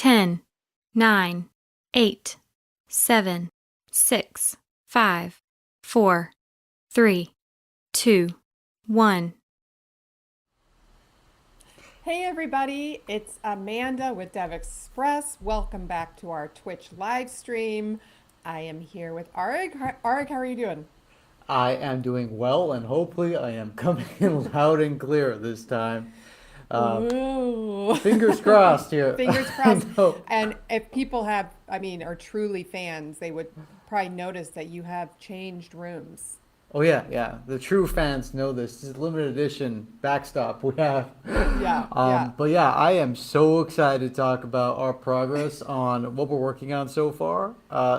10, 9, 8, 7, 6, 5, 4, 3, 2, 1. Hey everybody, it's Amanda with DevExpress. Welcome back to our Twitch live stream. I am here with Areg. Areg, how are you doing? I am doing well, and hopefully I am coming in loud and clear this time. Uh, Ooh. Fingers crossed here. Fingers I crossed. know. And if people are truly fans, they would probably notice that you have changed rooms. Oh yeah, yeah. The true fans know this. This is limited edition backstop we have. Yeah, yeah. But yeah, I am so excited to talk about our progress on what we're working on so far.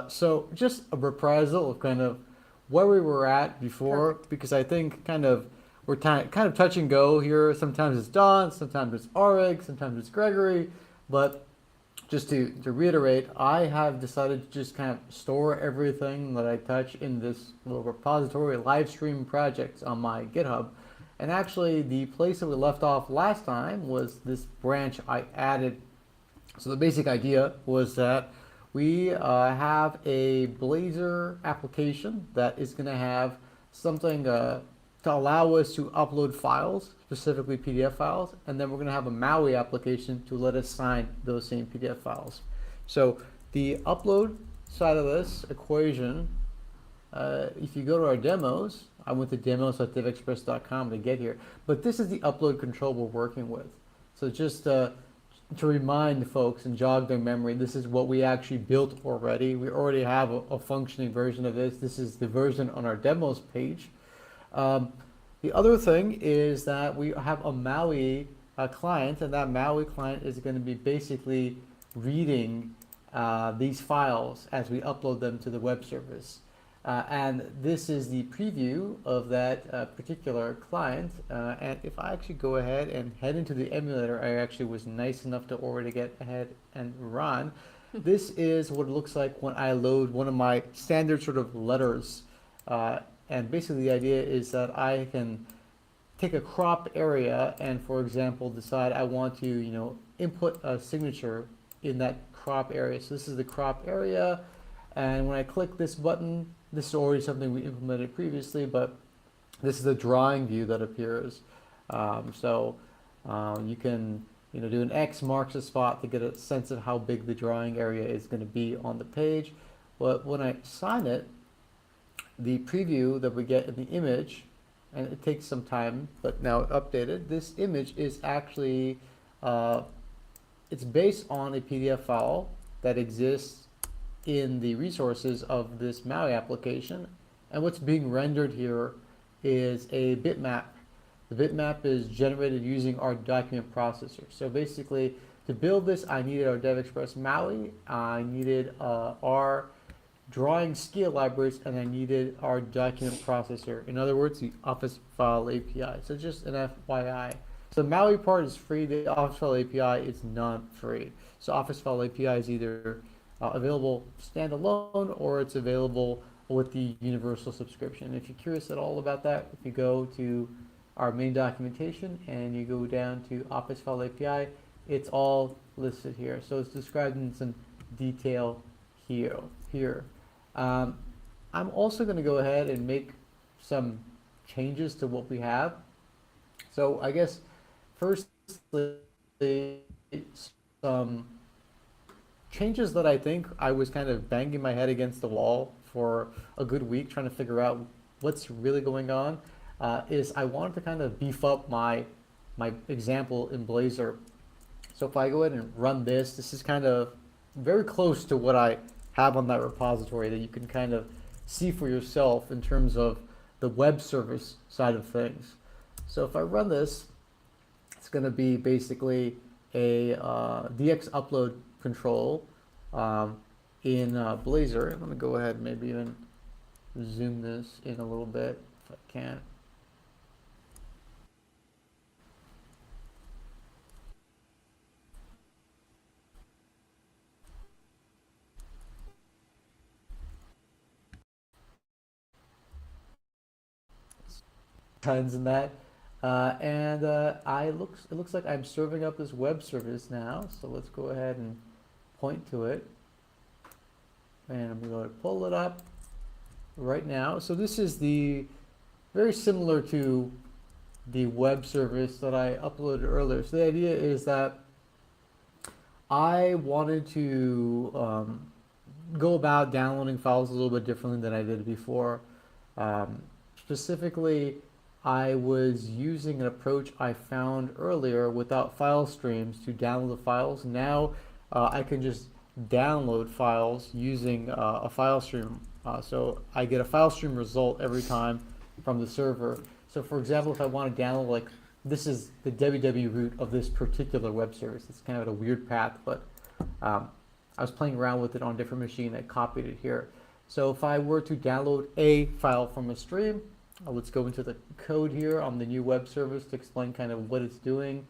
So just a reprisal of kind of where we were at before, Perfect. because I think we're kind of touch and go here. Sometimes it's Don, sometimes it's Arik, sometimes it's Gregory, but just to reiterate, I have decided to just kind of store everything that I touch in this little repository live stream project on my GitHub. And actually, the place that we left off last time was this branch I added. So the basic idea was that we have a Blazor application that is going to have something to allow us to upload files, specifically PDF files, and then we're going to have a Maui application to let us sign those same PDF files. So the upload side of this equation, if you go to our demos, I went to demos.devexpress.com to get here, but this is the upload control we're working with. So just to remind folks and jog their memory, this is what we actually built already. We already have a functioning version of this. This is the version on our demos page. The other thing is that we have a Maui client, and that Maui client is going to be basically reading these files as we upload them to the web service. And this is the preview of that particular client. And if I actually go ahead and head into the emulator, I actually was nice enough to already get ahead and run. This is what it looks like when I load one of my standard sort of letters. And basically the idea is that I can take a crop area and, for example, decide I want to, input a signature in that crop area. So this is the crop area. And when I click this button, this is already something we implemented previously, but this is the drawing view that appears. You can do an X marks a spot to get a sense of how big the drawing area is going to be on the page. But when I sign it, the preview that we get in the image, and it takes some time, but now updated, this image is actually, it's based on a PDF file that exists in the resources of this Maui application. And what's being rendered here is a bitmap. The bitmap is generated using our document processor. So basically, to build this, I needed our DevExpress Maui, I needed our drawing scale libraries, and I needed our document processor. In other words, the Office File API. So just an FYI. So the Maui part is free, the Office File API is not free. So Office File API is either available standalone or it's available with the universal subscription. If you're curious at all about that, if you go to our main documentation and you go down to Office File API, it's all listed here. So it's described in some detail here. I'm also going to go ahead and make some changes to what we have. So I guess firstly, some changes that I think I was kind of banging my head against the wall for a good week trying to figure out what's really going on, is I wanted to kind of beef up my example in Blazor. So if I go ahead and run this is kind of very close to what I have on that repository that you can kind of see for yourself in terms of the web service side of things. So if I run this, it's going to be basically a DX upload control in Blazor. I'm going to go ahead and maybe even zoom this in a little bit if I can. Tons in that. It looks like I'm serving up this web service now. So let's go ahead and point to it, and I'm going to pull it up right now. So this is the very similar to the web service that I uploaded earlier. So the idea is that I wanted to go about downloading files a little bit differently than I did before. Specifically, I was using an approach I found earlier without file streams to download the files. Now I can just download files using a file stream. So I get a file stream result every time from the server. So for example, if I want to download, like, this is the www root of this particular web service. It's kind of a weird path, but I was playing around with it on a different machine. I copied it here. So if I were to download a file from a stream, let's go into the code here on the new web service to explain kind of what it's doing.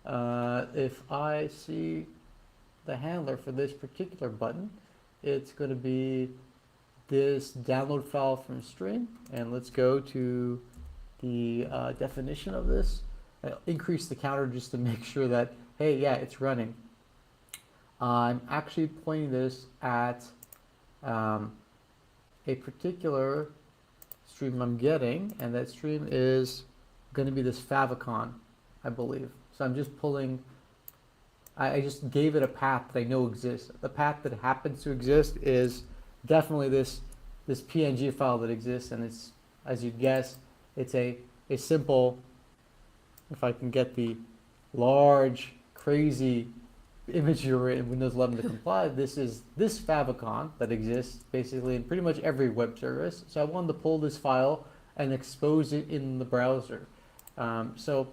If I see the handler for this particular button, it's going to be this download file from stream. And let's go to the definition of this. Increase the counter just to make sure that, hey, yeah, it's running. I'm actually pointing this at a particular stream I'm getting, and that stream is going to be this favicon, I believe. So I'm just pulling, I just gave it a path that I know exists. The path that happens to exist is definitely this PNG file that exists, and it's, as you'd guess, it's a simple, if I can get the large, crazy image you're in Windows 11 to comply, this is this favicon that exists basically in pretty much every web service. So I wanted to pull this file and expose it in the browser. So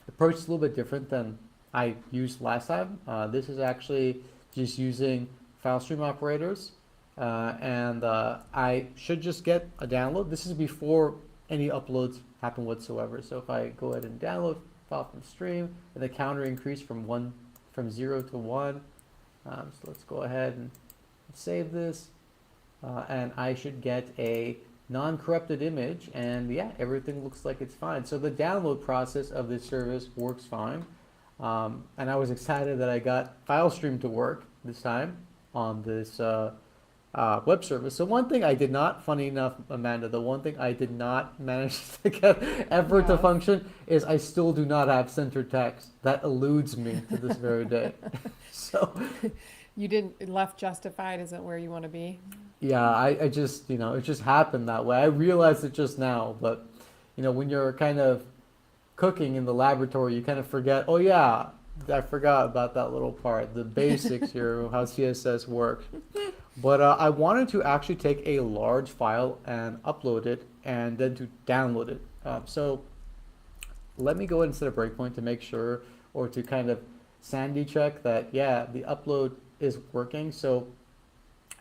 the approach is a little bit different than I used last time. This is actually just using file stream operators, and I should just get a download. This is before any uploads happen whatsoever. So if I go ahead and download file from stream, and the counter increased from 0 to 1. So let's go ahead and save this, and I should get a non-corrupted image, and yeah, everything looks like it's fine. So the download process of this service works fine, and I was excited that I got FileStream to work this time on this web service. So one thing I did not, funny enough, Amanda, the one thing I did not manage to get ever to function is I still do not have center text. That eludes me to this very day. So You didn't, left justified isn't where you want to be? yeah, I just, it just happened that way. I realized it just now, but when you're kind of cooking in the laboratory, you kind of forget, oh yeah, I forgot about that little part, the basics here, how CSS works. But I wanted to actually take a large file and upload it, and then to download it. So let me go ahead and set a breakpoint to make sure, or to kind of sanity check that, yeah, the upload is working. So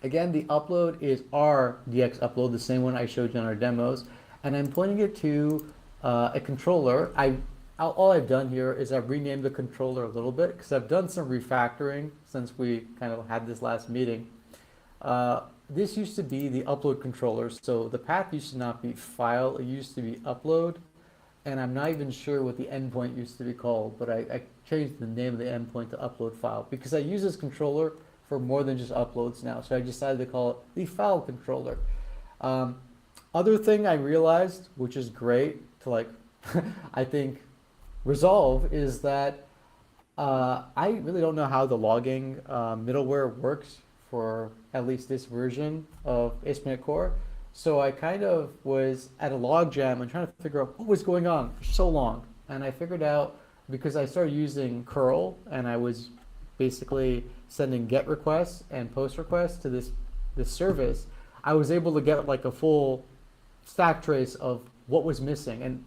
again, the upload is our DxUpload, the same one I showed you in our demos, and I'm pointing it to a controller. All I've done here is I've renamed the controller a little bit because I've done some refactoring since we kind of had this last meeting. This used to be the upload controller, so the path used to not be file, it used to be upload, and I'm not even sure what the endpoint used to be called, but I changed the name of the endpoint to upload file because I use this controller for more than just uploads now, so I decided to call it the file controller. Other thing I realized, which is great to I think resolve, is that I really don't know how the logging middleware works for at least this version of ASP.NET Core. So I kind of was at a log jam and trying to figure out what was going on for so long. And I figured out, because I started using curl and I was basically sending GET requests and POST requests to this service, I was able to get like a full stack trace of what was missing. And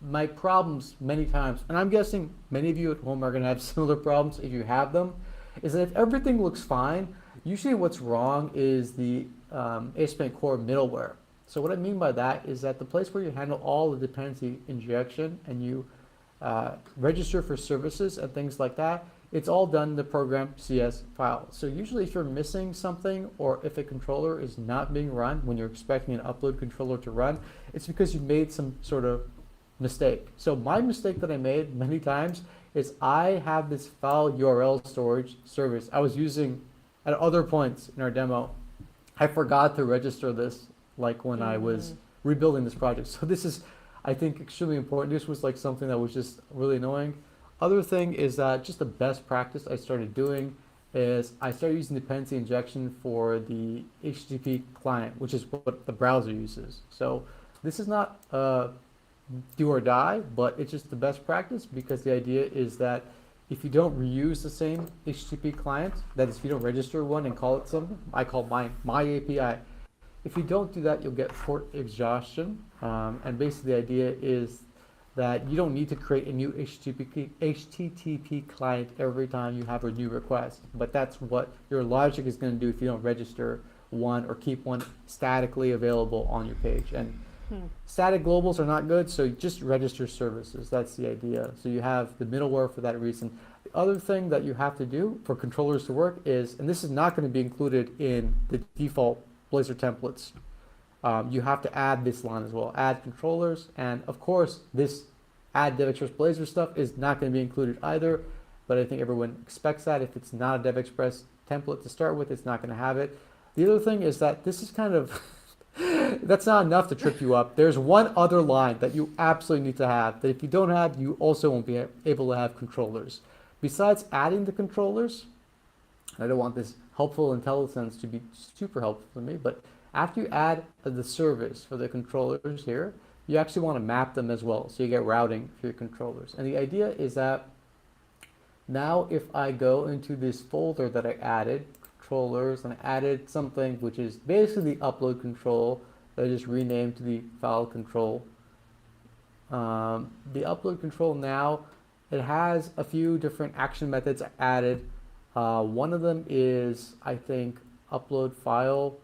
my problems many times, and I'm guessing many of you at home are going to have similar problems if you have them, is that if everything looks fine, usually what's wrong is the ASP.NET Core middleware. So what I mean by that is that the place where you handle all the dependency injection and you register for services and things like that, it's all done in the program CS file. So usually if you're missing something, or if a controller is not being run when you're expecting an upload controller to run, it's because you made some sort of mistake. So my mistake that I made many times is I have this file URL storage service. I was using at other points in our demo, I forgot to register this, like when I was rebuilding this project. So this is, I think, extremely important. This was like something that was just really annoying. Other thing is that just the best practice I started doing is I started using dependency injection for the HTTP client, which is what the browser uses. So this is not do or die, but it's just the best practice, because the idea is that if you don't reuse the same HTTP client, that is, if you don't register one and call it something, I call mine my API. If you don't do that, you'll get port exhaustion. And basically the idea is that you don't need to create a new HTTP client every time you have a new request. But that's what your logic is going to do if you don't register one or keep one statically available on your page. And static globals are not good, so just register services. That's the idea. So you have the middleware for that reason. The other thing that you have to do for controllers to work is, and this is not going to be included in the default Blazor templates, you have to add this line as well, add controllers. And of course, this add DevExpress Blazor stuff is not going to be included either, but I think everyone expects that. If it's not a DevExpress template to start with, it's not going to have it. The other thing is that this is kind of that's not enough to trip you up. There's one other line that you absolutely need to have, that if you don't have, you also won't be able to have controllers. Besides adding the controllers, I don't want this helpful intelligence to be super helpful to me, but after you add the service for the controllers here, you actually want to map them as well, so you get routing for your controllers. And the idea is that now if I go into this folder that I added, controllers, and I added something which is basically the upload control that I just renamed to the file control. The upload control now, it has a few different action methods added. One of them is, I think, upload file.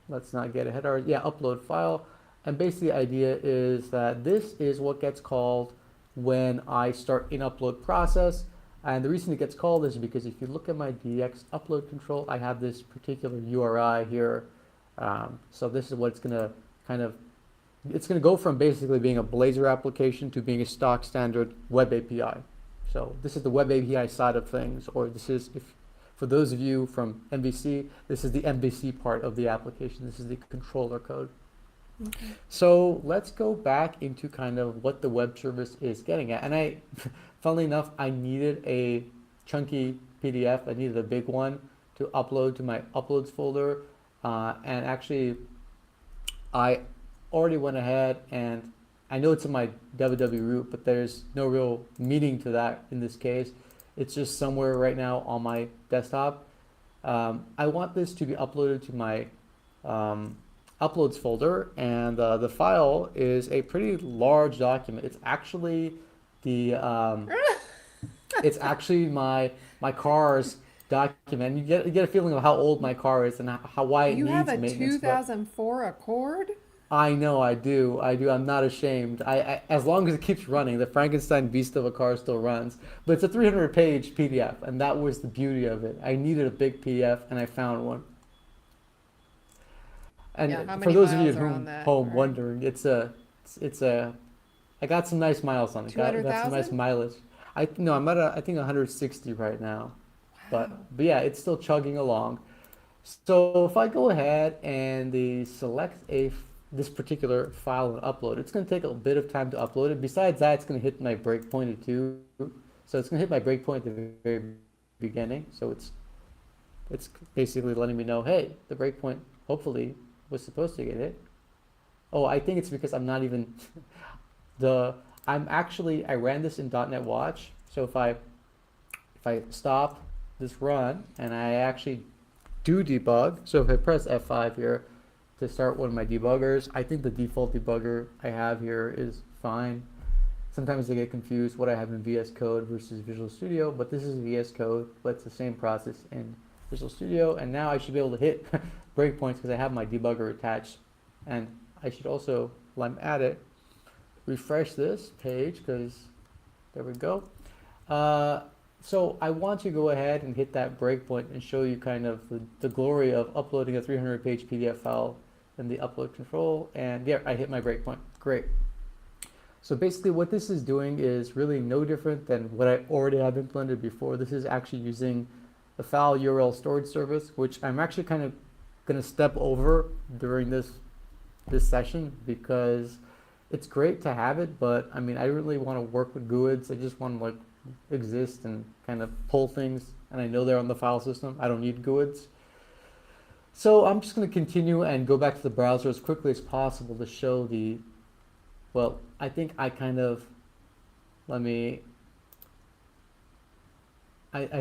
Let's not get ahead of it. Yeah, upload file. And basically the idea is that this is what gets called when I start an upload process. And the reason it gets called is because if you look at my DX upload control, I have this particular URI here. So this is what it's going to it's going to go from basically being a Blazor application to being a stock standard web API. So this is the web API side of things, or this is, for those of you from MVC, this is the MVC part of the application. This is the controller code. Okay. So let's go back into kind of what the web service is getting at. And funnily enough, I needed a chunky PDF. I needed a big one to upload to my uploads folder. And actually, I already went ahead, and I know it's in my www root, but there's no real meaning to that in this case. It's just somewhere right now on my desktop. I want this to be uploaded to my uploads folder, and the file is a pretty large document. It's actually the it's actually my car's document. You get a feeling of how old my car is and why it You needs have a maintenance. 2004 Accord? I know, I do. I'm not ashamed. As long as it keeps running, the Frankenstein beast of a car still runs. But it's a 300-page PDF, and that was the beauty of it. I needed a big PDF, and I found one. And Yeah, for those of you at home right? wondering, I got some nice miles on it. Got some nice 200,000? mileage. I'm at I think 160 right now. Wow. But yeah, it's still chugging along. So if I go ahead and select this particular file and upload, it's going to take a bit of time to upload it. Besides that, it's going to hit my breakpoint at 2. So it's going to hit my breakpoint at the very beginning. So it's basically letting me know, hey, the breakpoint hopefully was supposed to get hit. Oh, I think it's because I'm not even I ran this in .NET Watch. So if I stop this run and I actually do debug, so if I press F5 here to start one of my debuggers, I think the default debugger I have here is fine. Sometimes I get confused what I have in VS Code versus Visual Studio, but this is VS Code, but it's the same process in Visual Studio. And now I should be able to hit breakpoints because I have my debugger attached. And I should also, while I'm at it, refresh this page, because there we go. So I want to go ahead and hit that breakpoint and show you kind of the glory of uploading a 300-page PDF file in the upload control. And yeah, I hit my breakpoint. Great. So basically what this is doing is really no different than what I already have implemented before. This is actually using the file URL storage service, which I'm actually kind of going to step over during this session because it's great to have it, but I mean, I really want to work with GUIDs. I just want to like exist and kind of pull things, and I know they're on the file system. I don't need GUIDs. So I'm just going to continue and go back to the browser as quickly as possible to show the, well, I think I kind of, I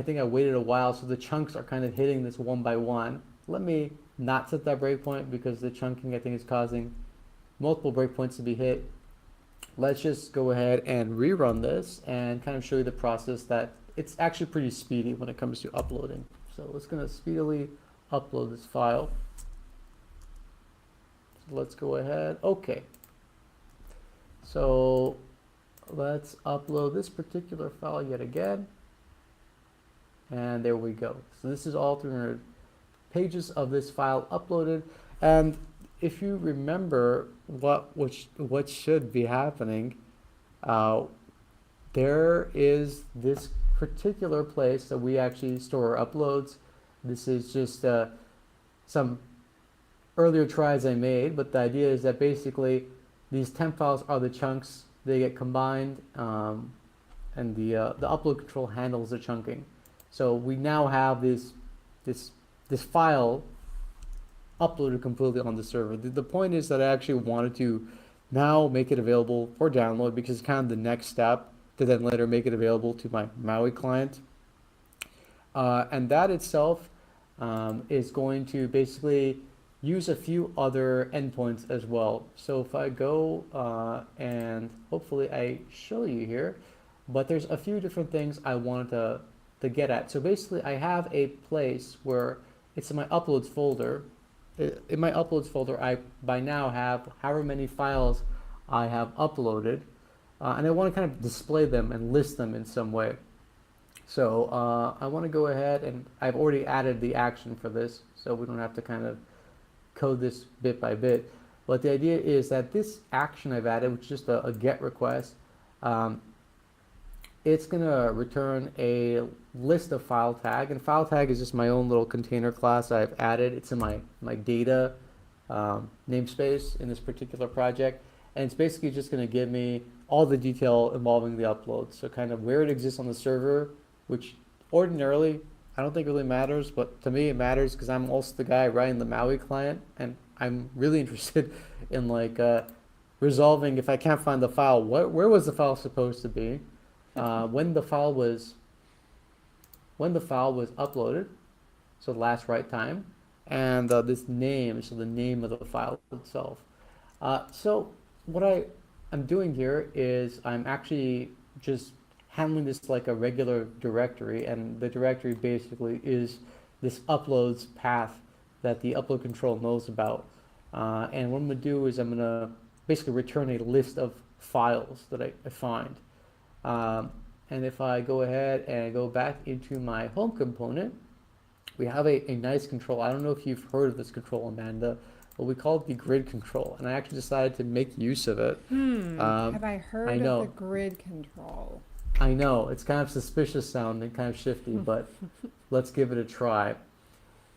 think I waited a while, so the chunks are kind of hitting this one by one. Let me not set that breakpoint because the chunking I think is causing multiple breakpoints to be hit. Let's just go ahead and rerun this and kind of show you the process that it's actually pretty speedy when it comes to uploading. So it's going to speedily upload this file. So let's go ahead. Okay. So let's upload this particular file yet again. And there we go. So this is all 300 pages of this file uploaded. And if you remember what should be happening, there is this particular place that we actually store our uploads. This is just some earlier tries I made, but the idea is that basically these temp files are the chunks. They get combined, and the upload control handles the chunking. So we now have this file uploaded completely on the server. The point is that I actually wanted to now make it available for download because it's kind of the next step to then later make it available to my Maui client. And that itself is going to basically use a few other endpoints as well. So if I go and hopefully I show you here, but there's a few different things I wanted to get at. So basically I have a place where it's in my uploads folder. In my uploads folder, I by now have however many files I have uploaded, and I want to kind of display them and list them in some way. So I want to go ahead, and I've already added the action for this, so we don't have to kind of code this bit by bit. But the idea is that this action I've added, which is just a get request, it's going to return a list of file tag, and file tag is just my own little container class I've added. It's in my data namespace in this particular project, and it's basically just going to give me all the detail involving the upload. So kind of where it exists on the server, which ordinarily I don't think really matters, but to me it matters because I'm also the guy writing the Maui client, and I'm really interested in like resolving if I can't find the file, where was the file supposed to be? When the file was uploaded, so the last write time, and this name, so the name of the file itself. So what I'm doing here is I'm actually just handling this like a regular directory, and the directory basically is this uploads path that the upload control knows about. And what I'm going to do is I'm going to basically return a list of files that I find. And if I go ahead and go back into my home component, we have a nice control. I don't know if you've heard of this control, Amanda, but we call it the grid control, and I actually decided to make use of it. Have I heard of the grid control? I know, it's kind of suspicious sounding, kind of shifty, but let's give it a try.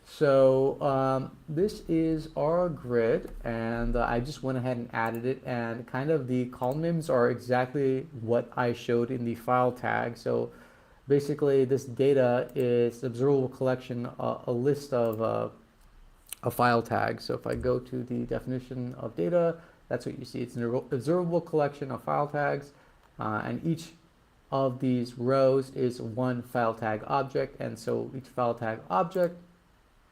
So this is our grid, and I just went ahead and added it, and kind of the column names are exactly what I showed in the file tag. So basically this data is an observable collection, a list of a file tag. So if I go to the definition of data, that's what you see. It's an observable collection of file tags, and each of these rows is one file tag object, and so each file tag object,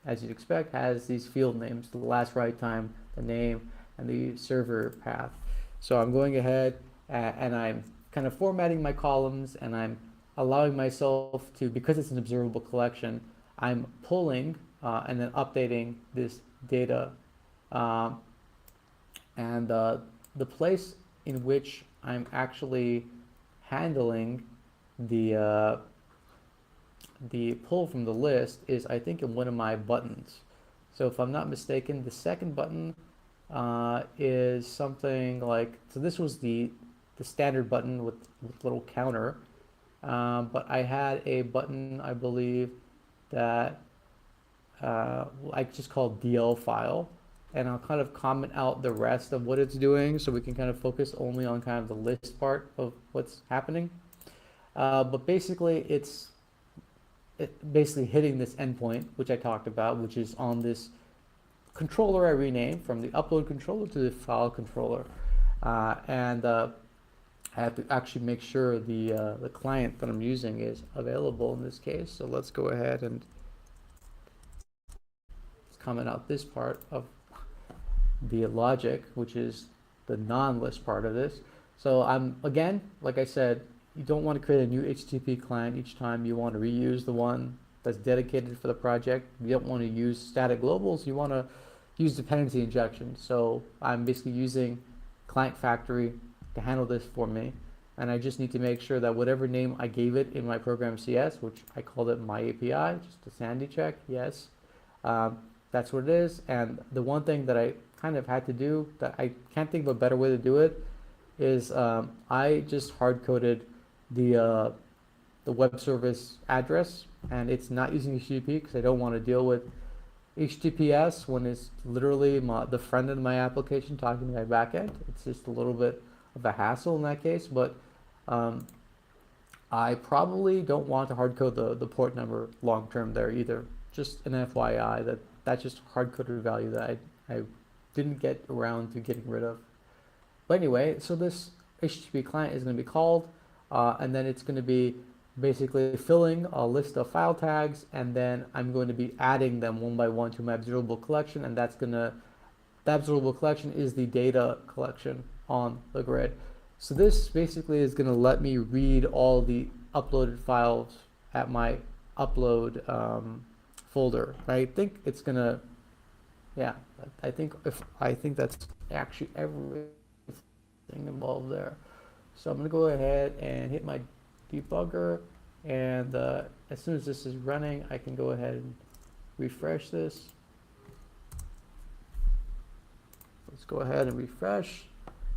as you'd expect, has these field names, the last write time, the name, and the server path. So I'm going ahead and I'm kind of formatting my columns, and I'm allowing myself to, because it's an observable collection, I'm pulling and then updating this data. And the place in which I'm actually handling the pull from the list is, I think, in one of my buttons. So if I'm not mistaken, the second button is something like, so this was the standard button with little counter, but I had a button, I believe, that I just call DL file, and I'll kind of comment out the rest of what it's doing so we can kind of focus only on kind of the list part of what's happening. But basically it's basically hitting this endpoint, which I talked about, which is on this controller I renamed from the upload controller to the file controller. And I have to actually make sure the client that I'm using is available in this case. So let's go ahead and comment out this part of the logic, which is the non-list part of this. So I'm, again, like I said, you don't want to create a new HTTP client each time. You want to reuse the one that's dedicated for the project. You don't want to use static globals. You want to use dependency injection. So I'm basically using Client Factory to handle this for me. And I just need to make sure that whatever name I gave it in my program CS, which I called it my API, just a sanity check, yes. That's what it is. And the one thing that I kind of had to do that I can't think of a better way to do it is I just hard-coded the web service address, and it's not using HTTP because I don't want to deal with HTTPS when it's literally the front end of my application talking to my backend. It's just a little bit of a hassle in that case, but I probably don't want to hard code the port number long term there either. Just an FYI that's just hard coded value that I didn't get around to getting rid of. But anyway, so this HTTP client is going to be called, and then it's going to be basically filling a list of file tags, and then I'm going to be adding them one by one to my observable collection, and that's gonna, the observable collection is the data collection on the grid. So this basically is going to let me read all the uploaded files at my upload folder. I think it's gonna, yeah, I think that's actually everything involved there. So I'm gonna go ahead and hit my debugger, and as soon as this is running, I can go ahead and refresh this. Let's go ahead and refresh,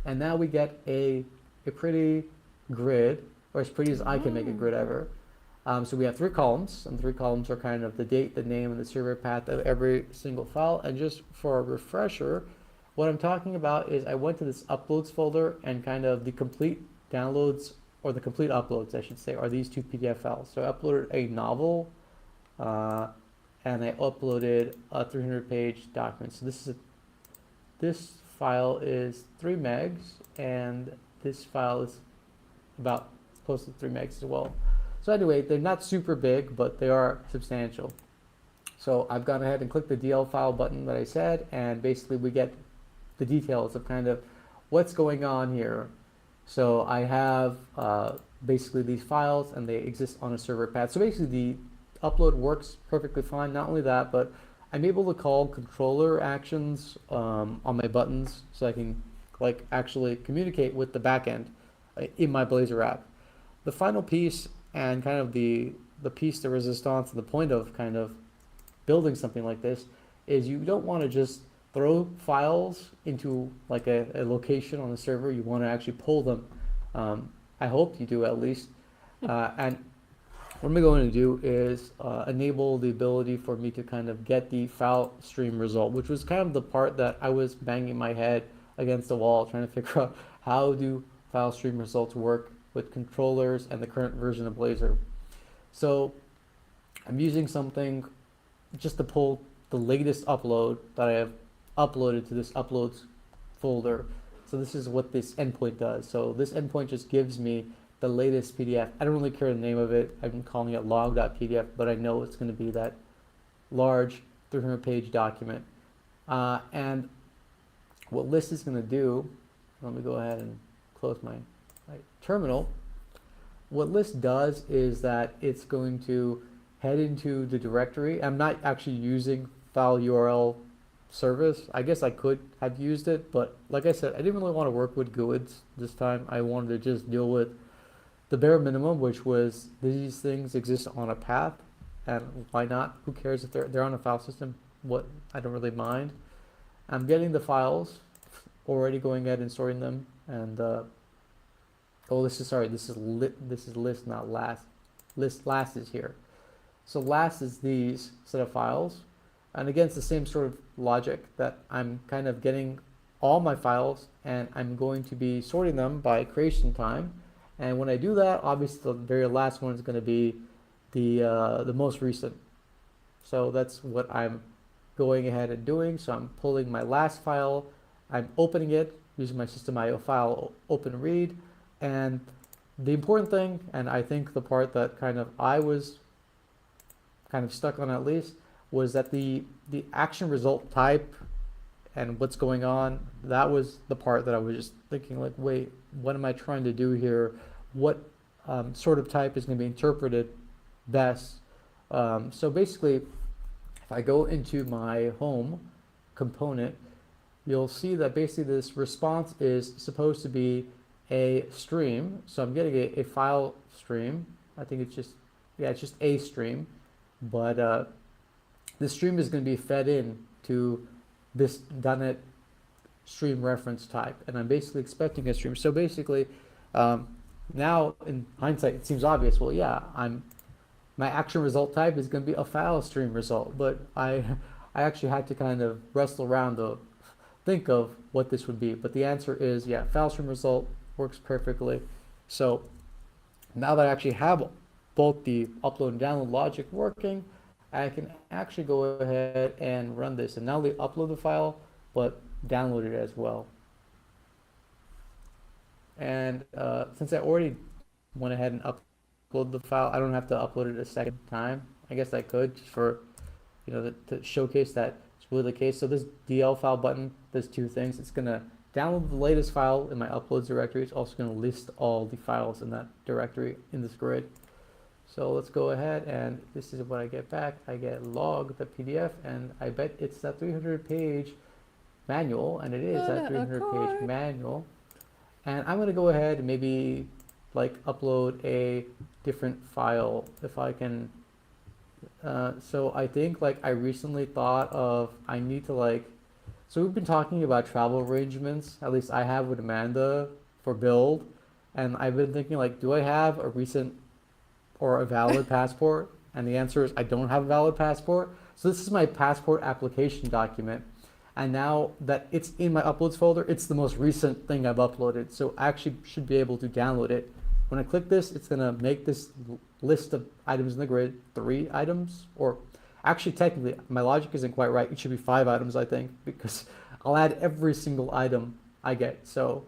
and now we get a pretty grid, or as pretty as I can make a grid ever. So we have 3 columns, and 3 columns are kind of the date, the name, and the server path of every single file. And just for a refresher, what I'm talking about is I went to this uploads folder, and kind of the complete downloads, or the complete uploads, I should say, are these 2 PDF files. So I uploaded a novel, and I uploaded a 300-page document. So this file is 3 megs, and this file is about close to 3 megs as well. So anyway, they're not super big, but they are substantial. So I've gone ahead and clicked the DL file button that I said, and basically we get the details of kind of what's going on here. So I have basically these files, and they exist on a server path. So basically the upload works perfectly fine. Not only that, but I'm able to call controller actions on my buttons, so I can like actually communicate with the backend in my Blazor app. The final piece, and kind of the piece de resistance, the point of kind of building something like this, is you don't want to just throw files into like a location on the server. You want to actually pull them. I hope you do at least. And what I'm going to do is enable the ability for me to kind of get the file stream result, which was kind of the part that I was banging my head against the wall trying to figure out how do file stream results work with controllers and the current version of Blazor. So I'm using something just to pull the latest upload that I have uploaded to this uploads folder. So this is what this endpoint does. So this endpoint just gives me the latest PDF. I don't really care the name of it. I've been calling it log.pdf, but I know it's going to be that large 300-page document. And what list is going to do, let me go ahead and close my terminal. What list does is that it's going to head into the directory. I'm not actually using file URL service. I guess I could have used it, but like I said, I didn't really want to work with GUIDs this time. I wanted to just deal with the bare minimum, which was these things exist on a path, and why not? Who cares if they're on a file system? What, I don't really mind. I'm getting the files, already going ahead and sorting them, and oh, this is list, not last. Last is here. So last is these set of files. And again, it's the same sort of logic that I'm kind of getting all my files and I'm going to be sorting them by creation time. And when I do that, obviously the very last one is going to be the most recent. So that's what I'm going ahead and doing. So I'm pulling my last file, I'm opening it using my system.io file open read. And the important thing, and I think the part that kind of I was kind of stuck on at least, was that the action result type and what's going on, that was the part that I was just thinking like, wait, what am I trying to do here? What sort of type is going to be interpreted best? So basically, if I go into my home component, you'll see that basically this response is supposed to be a stream. So I'm getting a file stream. I think it's just, yeah, it's just a stream. But the stream is going to be fed in to this .NET stream reference type. And I'm basically expecting a stream. So basically, now in hindsight, it seems obvious. Well, yeah, my action result type is going to be a file stream result. But I actually had to kind of wrestle around to think of what this would be. But the answer is, yeah, file stream result works perfectly. So now that I actually have both the upload and download logic working, I can actually go ahead and run this and not only upload the file, but download it as well. And since I already went ahead and upload the file, I don't have to upload it a second time. I guess I could just for, you know, to showcase that it's really the case. So this DL file button does two things. It's going to download the latest file in my uploads directory. It's also going to list all the files in that directory in this grid. So let's go ahead, and this is what I get back. I get log the PDF, and I bet it's that 300-page manual, and it is that 300-page manual. And I'm going to go ahead and maybe like upload a different file if I can. So I think like I recently thought of, I need to like, so we've been talking about travel arrangements, at least I have with Amanda for build, and I've been thinking like, do I have a recent or a valid passport? And the answer is I don't have a valid passport. So this is my passport application document. And now that it's in my uploads folder, it's the most recent thing I've uploaded. So I actually should be able to download it. When I click this, it's gonna make this list of items in the grid, 3 items, or actually technically my logic isn't quite right. It should be 5 items, I think, because I'll add every single item I get. So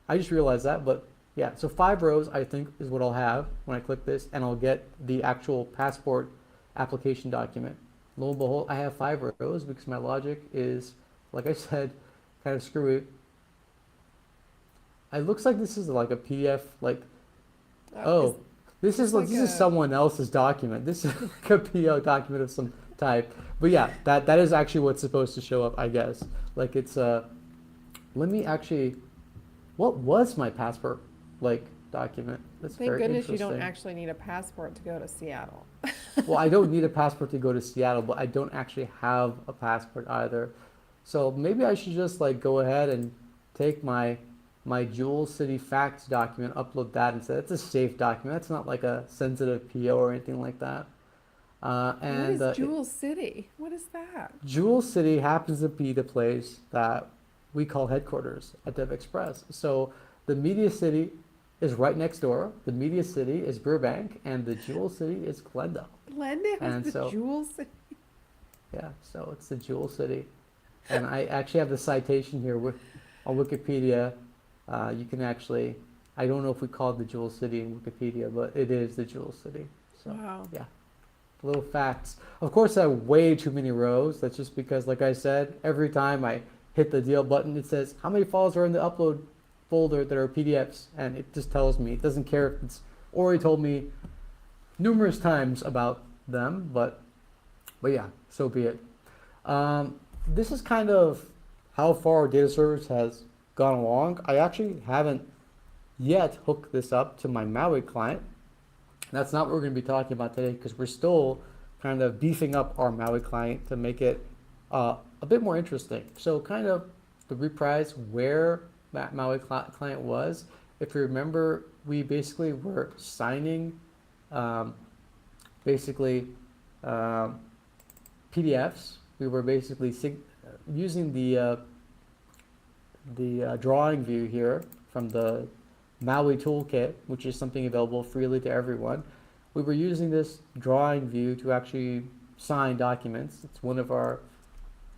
I just realized that, but yeah, so 5 rows I think is what I'll have when I click this, and I'll get the actual passport application document. Lo and behold, I have 5 rows because my logic is, like I said, kind of screwy. It looks like this is like a PDF, like, oh, this is someone else's document. This is like a PO document of some type. But yeah, that is actually what's supposed to show up, I guess. Like it's let me actually, what was my passport like document? That's Thank very goodness you interesting. don't actually need a passport to go to Seattle. Well, I don't need a passport to go to Seattle, but I don't actually have a passport either. So maybe I should just like go ahead and take my Jewel City Facts document, upload that instead. It's a safe document. That's not like a sensitive PO or anything like that. What is Jewel City? What is that? Jewel City happens to be the place that we call headquarters at DevExpress. So the Media City is right next door. The Media City is Burbank, and the Jewel City is Glendale. Glendale is the Jewel City? Yeah, so it's the Jewel City. And I actually have the citation here on Wikipedia. You can actually, I don't know if we call it the Jewel City in Wikipedia, but it is the Jewel City. So, wow. Yeah, little facts. Of course, I have way too many rows. That's just because, like I said, every time I hit the deal button, it says how many files are in the upload folder that are PDFs, and it just tells me. It doesn't care if it's already told me numerous times about them, but yeah, so be it. This is kind of how far our data service has gone along. I actually haven't yet hooked this up to my Maui client. That's not what we're going to be talking about today because we're still kind of beefing up our Maui client to make it a bit more interesting. So kind of to reprise where that Maui client was. If you remember, we basically were signing basically um, PDFs. We were basically using the drawing view here from the Maui toolkit, which is something available freely to everyone. We were using this drawing view to actually sign documents. It's one of our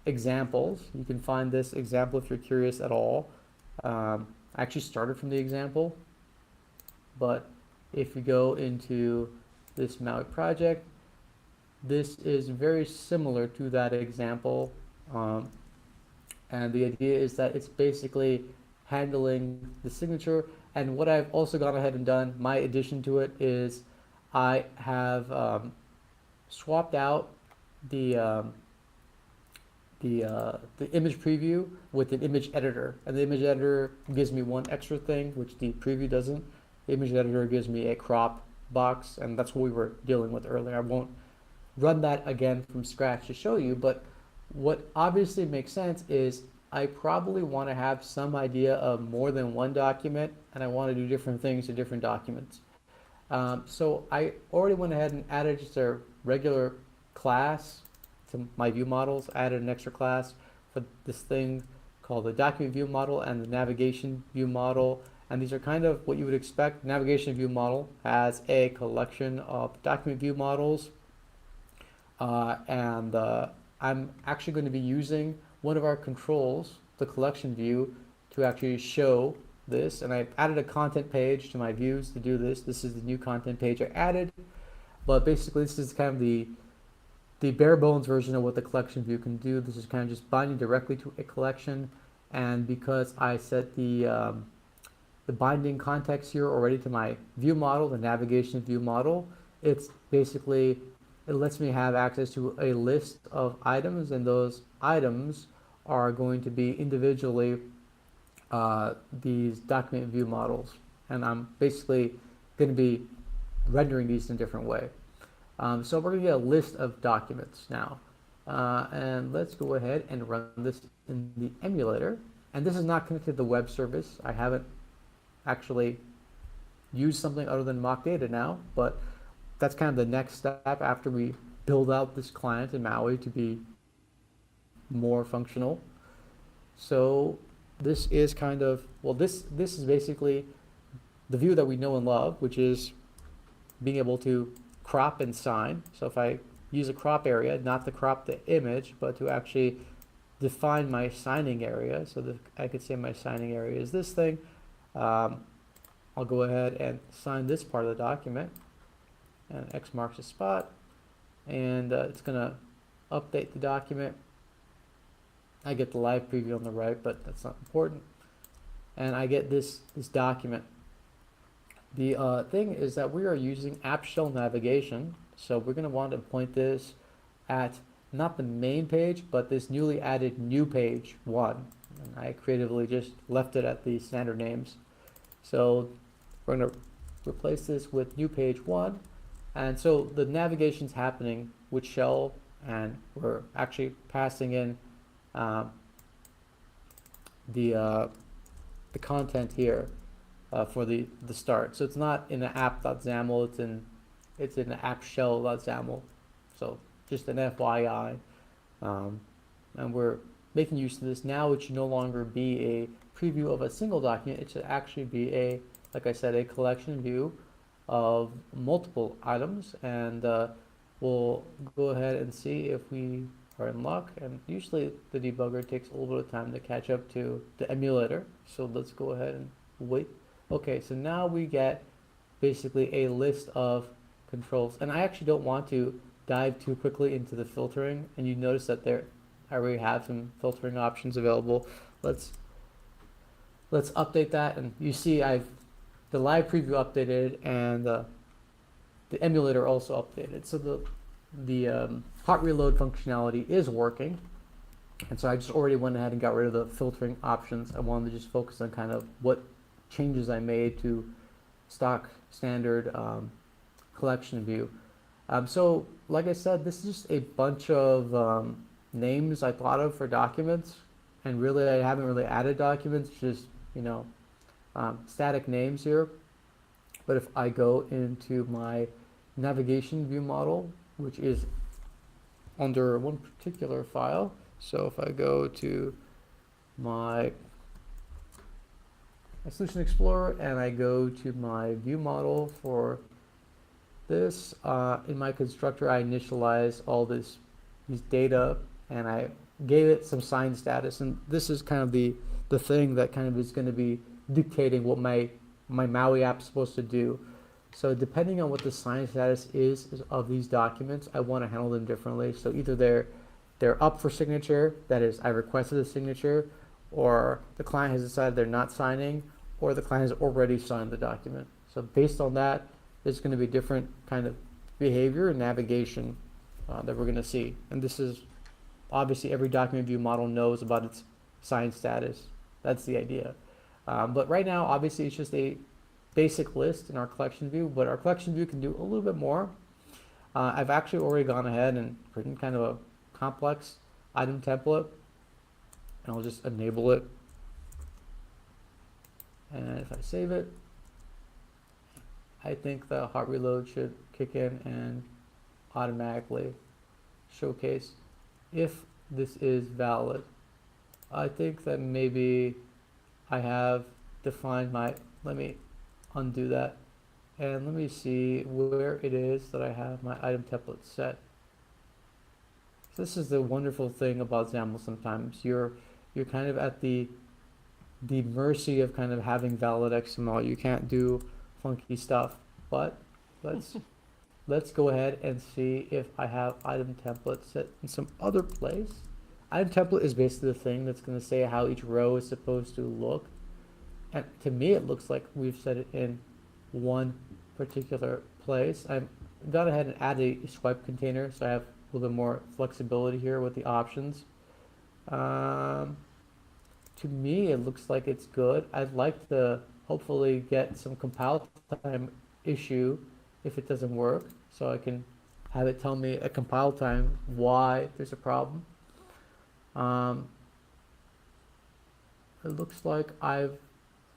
examples. You can find this example if you're curious at all. I actually started from the example, but if you go into this Maui project, this is very similar to that example. And the idea is that it's basically handling the signature. And what I've also gone ahead and done, my addition to it is I have swapped out the image preview with an image editor. And the image editor gives me one extra thing, which the preview doesn't. The image editor gives me a crop box, and that's what we were dealing with earlier. I won't run that again from scratch to show you, but what obviously makes sense is I probably want to have some idea of more than one document, and I want to do different things to different documents. So I already went ahead and added just a regular class to my view models. I added an extra class for this thing called the document view model and the navigation view model. And these are kind of what you would expect. Navigation view model has a collection of document view models. I'm actually going to be using one of our controls, the collection view, to actually show this. And I've added a content page to my views to do this. This is the new content page I added. But basically, this is kind of the bare bones version of what the collection view can do. This is kind of just binding directly to a collection. And because I set the binding context here already to my view model, the navigation view model, it's basically, it lets me have access to a list of items, and those items are going to be individually these document view models. And I'm basically going to be rendering these in a different way. So we're going to get a list of documents now. And let's go ahead and run this in the emulator. And this is not connected to the web service. I haven't actually used something other than mock data now, but that's kind of the next step after we build out this client in Maui to be more functional. So this is kind of, well, this is basically the view that we know and love, which is being able to crop and sign. So if I use a crop area, not to crop the image, but to actually define my signing area, so that I could say my signing area is this thing. I'll go ahead and sign this part of the document, and X marks the spot, and it's going to update the document. I get the live preview on the right, but that's not important. And I get this document. The thing is that we are using app shell navigation, so we're going to want to point this at not the main page, but this newly added new page 1. And I creatively just left it at the standard names. So we're going to replace this with new page 1. And so the navigation's happening with shell, and we're actually passing in the content here for the start. So it's not in the app.xaml, it's in the app shell.xaml. So just an FYI. And we're making use of this now. It should no longer be a preview of a single document. It should actually be a, like I said, a collection view of multiple items. And we'll go ahead and see if we are in luck. And usually the debugger takes a little bit of time to catch up to the emulator. So let's go ahead and wait. Okay, so now we get basically a list of controls. And I actually don't want to dive too quickly into the filtering. And you notice that I already have some filtering options available. Let's update that. And you see the live preview updated, and the emulator also updated. So the hot reload functionality is working. And so I just already went ahead and got rid of the filtering options. I wanted to just focus on kind of what changes I made to stock standard collection view. So like I said, this is just a bunch of names I thought of for documents, and really I haven't really added documents, just static names here. But if I go into my navigation view model, which is under one particular file. So if I go to my Solution Explorer and I go to my view model for this, in my constructor, I initialize all these data and I gave it some sign status. And this is kind of the thing that kind of is going to be dictating what my Maui app is supposed to do. So depending on what the sign status is of these documents, I want to handle them differently. So either they're up for signature, that is, I requested a signature, or the client has decided they're not signing, or the client has already signed the document. So based on that, there's going to be different kind of behavior and navigation that we're going to see. And this is obviously every document view model knows about its sign status. That's the idea. But right now, obviously, it's just a basic list in our collection view, but our collection view can do a little bit more. I've actually already gone ahead and written kind of a complex item template, and I'll just enable it. And if I save it, I think the hot reload should kick in and automatically showcase if this is valid. I think that maybe I have defined my, let me undo that, and let me see where it is that I have my item template set. So this is the wonderful thing about XAML. Sometimes you're kind of at the mercy of kind of having valid XML. You can't do funky stuff, but let's go ahead and see if I have item template set in some other place. Item template is basically the thing that's going to say how each row is supposed to look. And to me, it looks like we've set it in one particular place. I've gone ahead and added a swipe container, so I have a little bit more flexibility here with the options. To me, it looks like it's good. I'd like to hopefully get some compile time issue if it doesn't work, so I can have it tell me at compile time why there's a problem. It looks like I've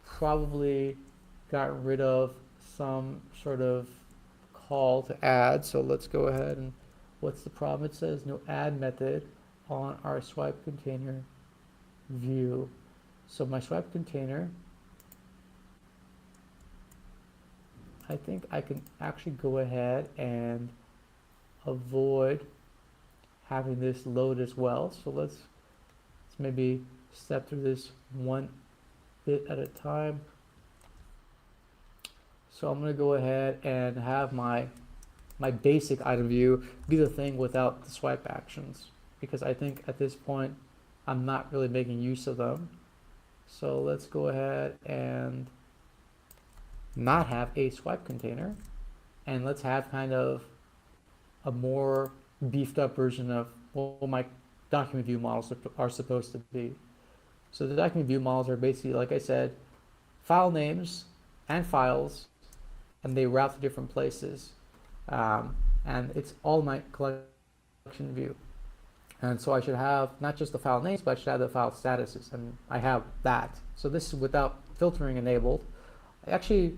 probably gotten rid of some sort of call to add, so let's go ahead and what's the problem? It says no add method on our swipe container view. So my swipe container, I think I can actually go ahead and avoid having this load as well. So let's maybe step through this one bit at a time. So I'm going to go ahead and have my basic item view be the thing without the swipe actions, because I think at this point I'm not really making use of them. So let's go ahead and not have a swipe container, and let's have kind of a more beefed up version of what my document view models are supposed to be. So the document view models are basically, like I said, file names and files, and they route to different places. And it's all my collection view. And so I should have not just the file names, but I should have the file statuses, and I have that. So this is without filtering enabled. I actually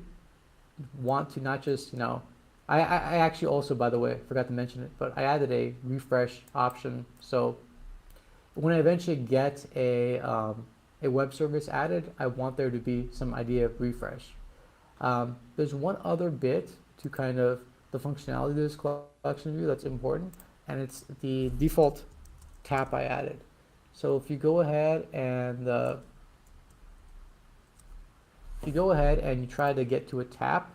want to not just, I actually also, by the way, forgot to mention it, but I added a refresh option. So when I eventually get a web service added, I want there to be some idea of refresh. There's one other bit to kind of the functionality of this collection view that's important, and it's the default tap I added. So if you go ahead and you try to get to a tap,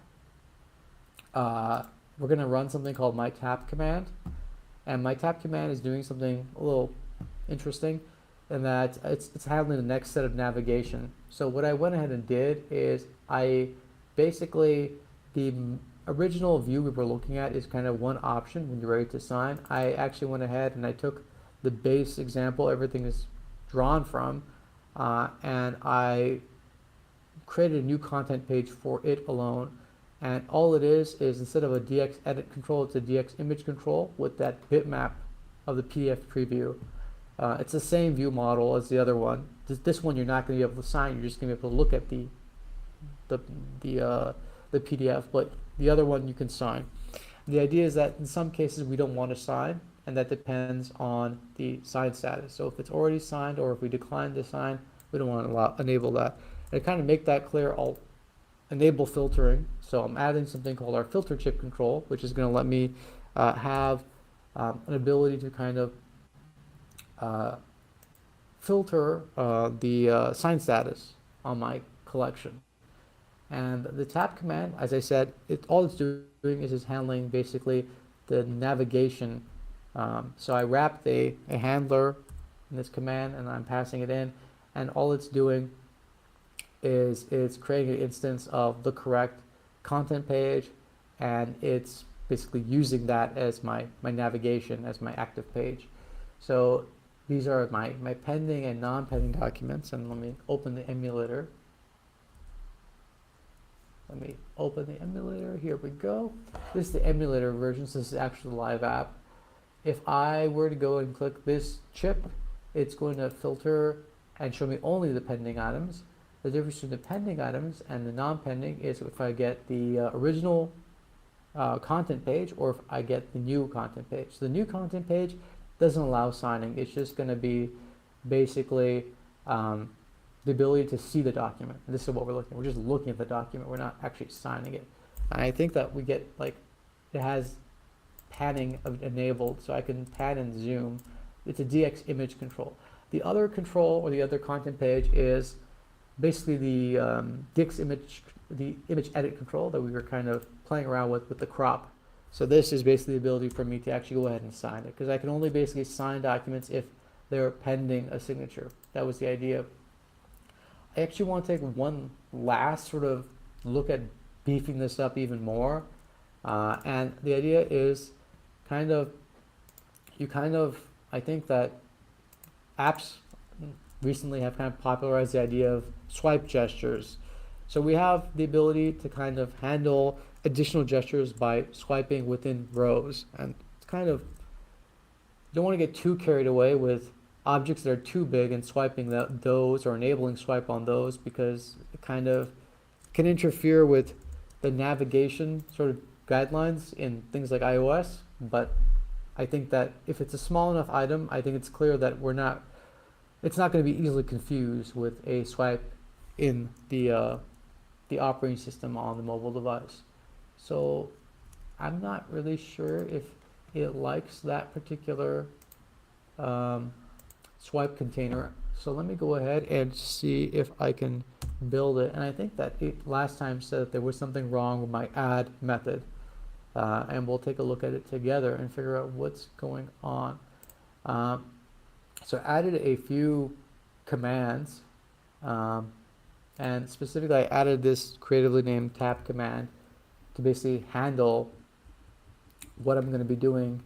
we're going to run something called my tap command, and my tap command is doing something a little interesting in that it's handling the next set of navigation. So what I went ahead and did is I basically, the original view we were looking at is kind of one option when you're ready to sign. I actually went ahead and I took the base example everything is drawn from, and I created a new content page for it alone. And all it is instead of a DX edit control, it's a DX image control with that bitmap of the PDF preview. It's the same view model as the other one. This one you're not going to be able to sign. You're just going to be able to look at the PDF, but the other one you can sign. The idea is that in some cases we don't want to sign, and that depends on the signed status. So if it's already signed or if we decline to sign, we don't want to enable that. And to kind of make that clear, I'll enable filtering. So I'm adding something called our filter chip control, which is going to let me have an ability to kind of filter the sign status on my collection. And the tap command, as I said, all it's doing is just handling basically the navigation. So I wrapped a handler in this command and I'm passing it in, and all it's doing is it's creating an instance of the correct content page, and it's basically using that as my navigation, as my active page. So these are my pending and non-pending documents, and let me open the emulator. Let me open the emulator. Here we go. This is the emulator version, so this is actually the live app. If I were to go and click this chip, it's going to filter and show me only the pending items. The difference between the pending items and the non-pending is if I get the original content page or if I get the new content page. So the new content page doesn't allow signing. It's just going to be basically the ability to see the document. And this is what we're looking at. We're just looking at the document. We're not actually signing it. And I think that we get, like, it has panning enabled, so I can pan and zoom. It's a DX image control. The other control, or the other content page, is basically the DX image, the image edit control that we were kind of playing around with the crop. So this is basically the ability for me to actually go ahead and sign it, because I can only basically sign documents if they're pending a signature. That was the idea. I actually want to take one last sort of look at beefing this up even more. And the idea is I think that apps recently have kind of popularized the idea of swipe gestures. So we have the ability to kind of handle additional gestures by swiping within rows. And it's kind of, you don't want to get too carried away with objects that are too big and swiping those or enabling swipe on those, because it kind of can interfere with the navigation sort of guidelines in things like iOS. But I think that if it's a small enough item, I think it's clear that it's not going to be easily confused with a swipe in the operating system on the mobile device. So I'm not really sure if it likes that particular swipe container. So let me go ahead and see if I can build it. And I think that it last time said that there was something wrong with my add method. And we'll take a look at it together and figure out what's going on. So I added a few commands, and specifically I added this creatively named tap command to basically handle what I'm going to be doing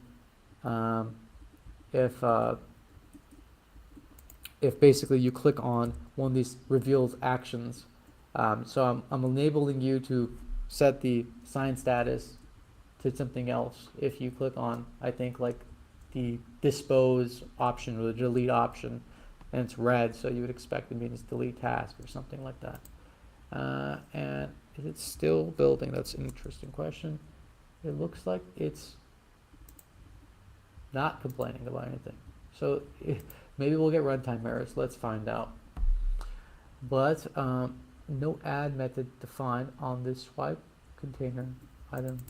if basically you click on one of these revealed actions. So I'm enabling you to set the sign status to something else. If you click on, I think, like the dispose option or the delete option, and it's red, so you would expect it means delete task or something like that. And is it still building? That's an interesting question. It looks like it's not complaining about anything. So maybe we'll get runtime errors. Let's find out. But no add method defined on this swipe container item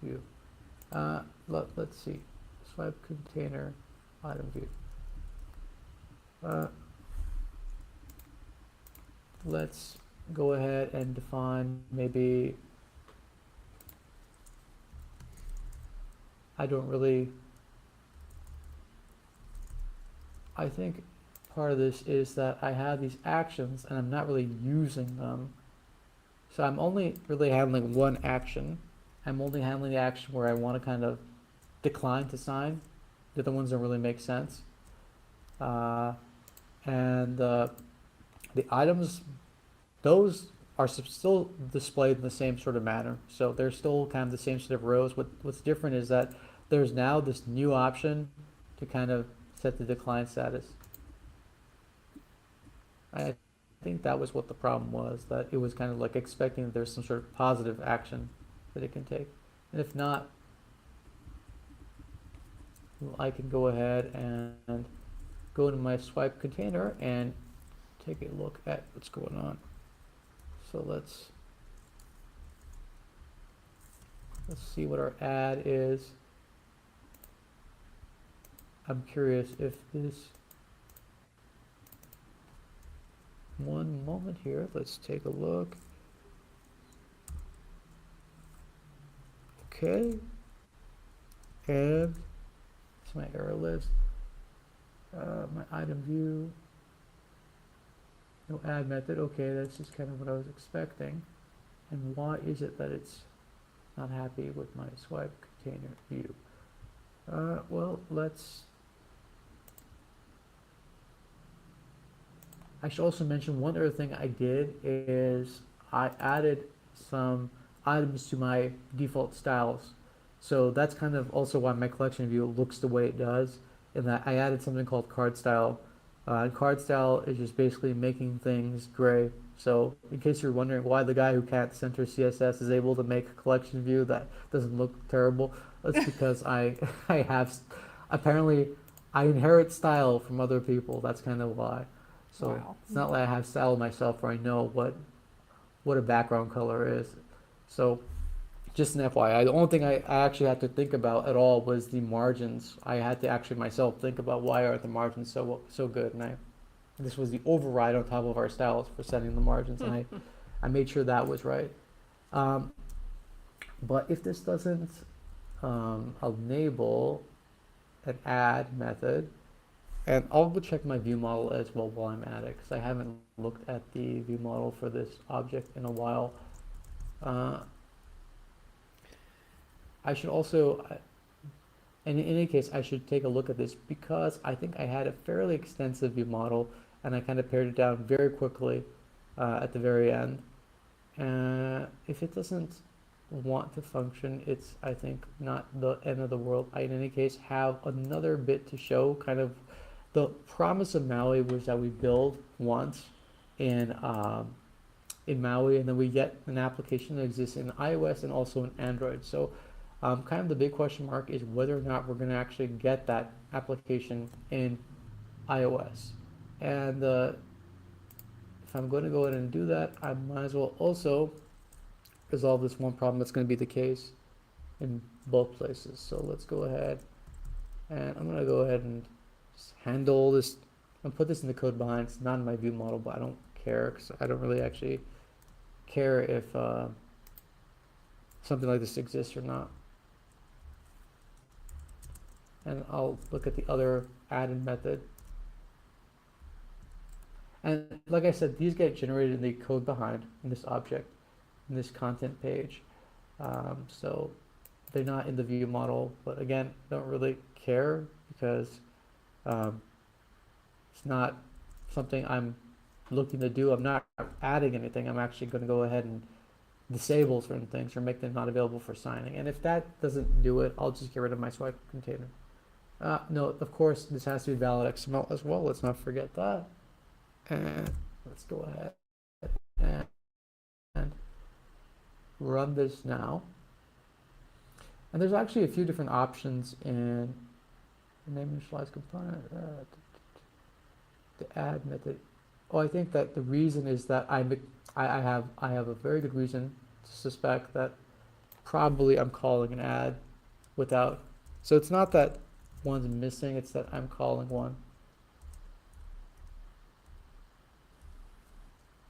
view. Let's see. Swipe container item view. Let's go ahead and define maybe, I think part of this is that I have these actions and I'm not really using them. So I'm only really handling one action. I'm only handling the action where I want to kind of decline to sign. The other ones don't really make sense. And the items, those are still displayed in the same sort of manner. So they're still kind of the same sort of rows. What's different is that there's now this new option to kind of set the decline status. I think that was what the problem was, that it was kind of like expecting that there's some sort of positive action that it can take. And if not, I can go ahead and go into my swipe container and take a look at what's going on. So let's see what our ad is. I'm curious if this, one moment here, let's take a look. Okay, and it's my error list, my item view, no ad method. Okay, that's just kind of what I was expecting. And why is it that it's not happy with my swipe container view? Well, I should also mention one other thing I did is I added some items to my default styles. So that's kind of also why my collection view looks the way it does, in that I added something called card style. Card style is just basically making things gray. So in case you're wondering why the guy who can't center CSS is able to make a collection view that doesn't look terrible, that's because I have, apparently I inherit style from other people. That's kind of why. So Wow. it's not like I have style myself where I know what a background color is. So just an FYI, the only thing I actually had to think about at all was the margins. I had to actually myself think about why are the margins so good, and this was the override on top of our styles for setting the margins, and I made sure that was right. But if this doesn't enable an add method, and I'll go check my view model as well while I'm at it, because I haven't looked at the view model for this object in a while. I should also, and in any case, I should take a look at this because I think I had a fairly extensive view model and I kind of pared it down very quickly at the very end. If it doesn't want to function, it's, I think, not the end of the world. I, in any case, have another bit to show. Kind of the promise of Maui was that we build once in Maui, and then we get an application that exists in iOS and also in Android. So kind of the big question mark is whether or not we're going to actually get that application in iOS. And if I'm going to go ahead and do that, I might as well also resolve this one problem that's going to be the case in both places. So let's go ahead, and I'm going to go ahead and just handle this and put this in the code behind. It's not in my view model, but I don't care because I don't really actually care if something like this exists or not. And I'll look at the other add-in method. And like I said, these get generated in the code behind in this object, in this content page. So they're not in the view model, but again, don't really care because it's not something I'm looking to do. I'm not adding anything. I'm actually going to go ahead and disable certain things or make them not available for signing. And if that doesn't do it, I'll just get rid of my swipe container. No, of course, this has to be valid XML as well. Let's not forget that. And let's go ahead and run this now. And there's actually a few different options in the name initialize component, the add method. Oh, I think that the reason is that I have a very good reason to suspect that probably I'm calling an add without. So it's not that one's missing, it's that I'm calling one.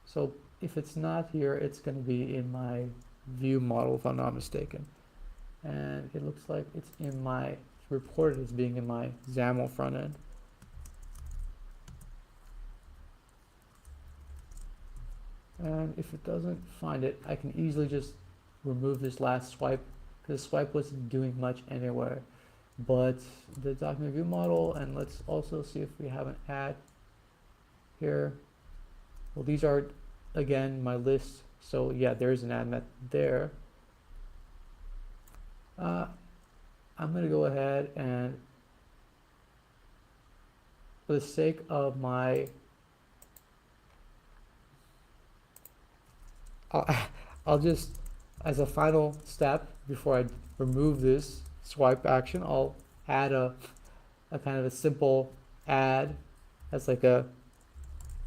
So if it's not here, it's going to be in my view model if I'm not mistaken. And it looks like it's in my, it's reported as being in my XAML front end. And if it doesn't find it, I can easily just remove this last swipe because swipe wasn't doing much anyway. But the document view model, and let's also see if we have an add here. Well, these are again my list, so yeah, there's an add method there. I'm going to go ahead and, for the sake of my, I'll just, as a final step before I remove this swipe action, I'll add a a kind of a simple add as like a,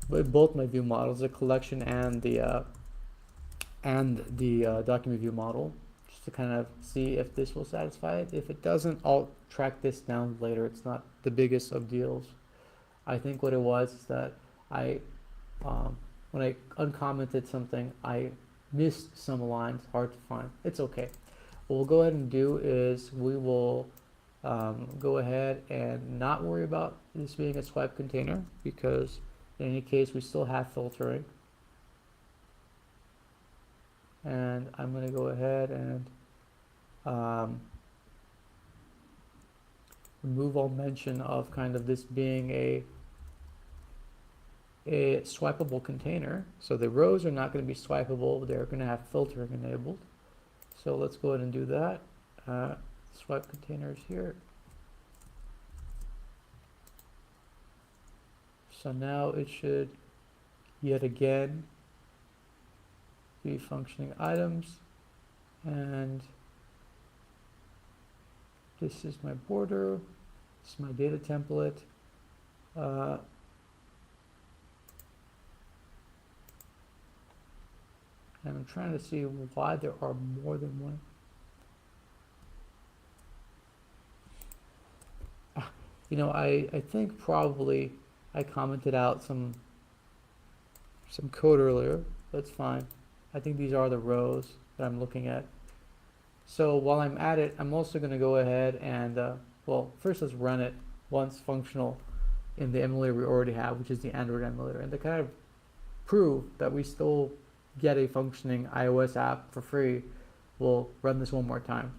both my view models, the collection and the document view model, just to kind of see if this will satisfy it. If it doesn't, I'll track this down later. It's not the biggest of deals. I think what it was is that I, when I uncommented something, I missed some lines, hard to find. It's okay. What we'll go ahead and do is we will go ahead and not worry about this being a swipe container, because in any case we still have filtering. And I'm going to go ahead and remove all mention of kind of this being a swipeable container. So the rows are not going to be swipeable, they're going to have filtering enabled. So let's go ahead and do that. Swipe containers here. So now it should yet again be functioning items, and this is my border, this is my data template. And I'm trying to see why there are more than one. You know, I think probably I commented out some code earlier. That's fine. I think these are the rows that I'm looking at. So while I'm at it, I'm also going to go ahead and, well, first let's run it once functional in the emulator we already have, which is the Android emulator. And to kind of prove that we still get a functioning iOS app for free, we'll run this one more time.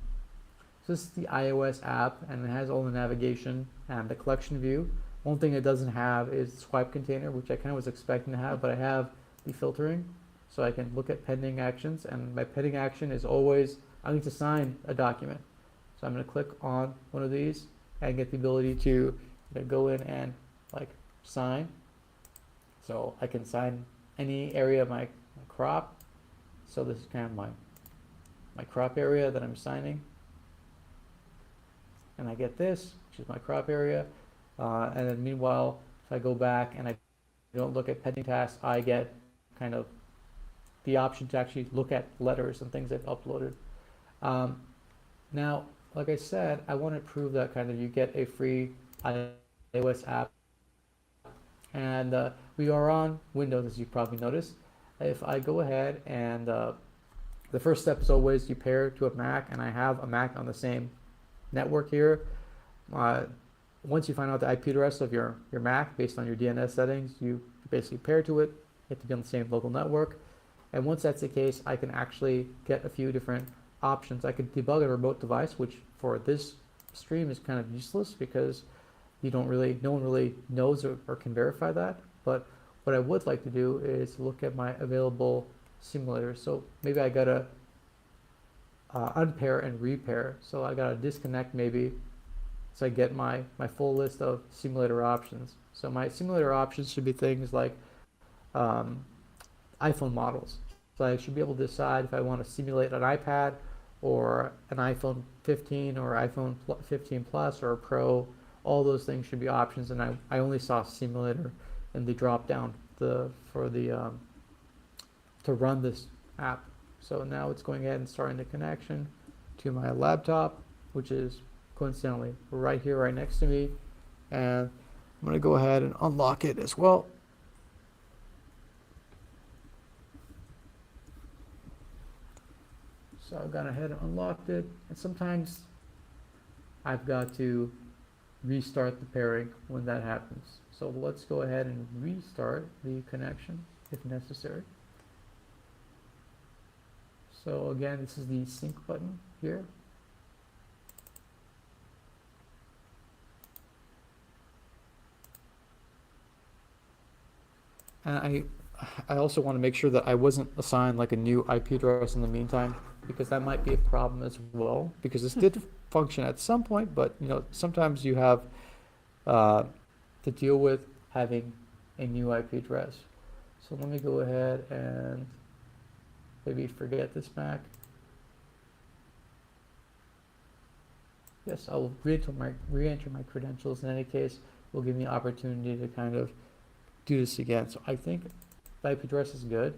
So this is the iOS app, and it has all the navigation and the collection view. One thing it doesn't have is the swipe container, which I kind of was expecting to have, but I have the filtering, so I can look at pending actions, and my pending action is always, I need to sign a document. So I'm going to click on one of these and get the ability to go in and like sign. So I can sign any area of my crop. So this is kind of my crop area that I'm signing. And I get this, which is my crop area. And then meanwhile, if I go back and I don't look at pending tasks, I get kind of the option to actually look at letters and things I've uploaded. Now, like I said, I want to prove that kind of you get a free iOS app. And we are on Windows, as you probably noticed. If I go ahead and the first step is always you pair to a Mac, and I have a Mac on the same network here. Once you find out the IP address of your Mac based on your DNS settings, you basically pair to it. You have to be on the same local network. And once that's the case, I can actually get a few different options. I could debug a remote device, which for this stream is kind of useless because no one really knows or can verify that. But what I would like to do is look at my available simulators. So maybe I gotta unpair and repair. So I gotta disconnect maybe, so I get my full list of simulator options. So my simulator options should be things like iPhone models. So I should be able to decide if I want to simulate an iPad or an iPhone 15 or iPhone 15 Plus or a Pro. All those things should be options, and I only saw simulator in the drop down to run this app. So now it's going ahead and starting the connection to my laptop, which is coincidentally right here, right next to me. And I'm going to go ahead and unlock it as well. So I've gone ahead and unlocked it, and sometimes I've got to restart the pairing when that happens. So let's go ahead and restart the connection if necessary. So again, this is the sync button here. And I also want to make sure that I wasn't assigned like a new IP address in the meantime, because that might be a problem as well, because this did function at some point, but you know, sometimes you have to deal with having a new IP address. So let me go ahead and maybe forget this Mac. Yes, I will re-enter my credentials. In any case, will give me an opportunity to kind of do this again. So I think the IP address is good.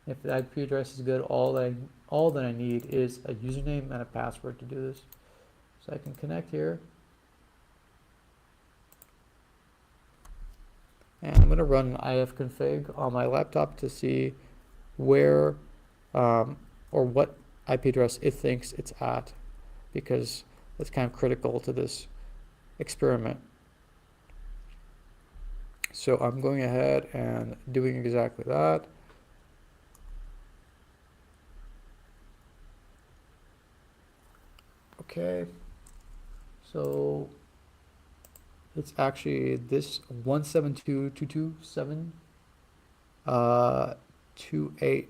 If the IP address is good, all that I need is a username and a password to do this. So I can connect here. And I'm going to run an ifconfig on my laptop to see where or what IP address it thinks it's at, because that's kind of critical to this experiment. So I'm going ahead and doing exactly that. Okay, so it's actually this 172.227.28,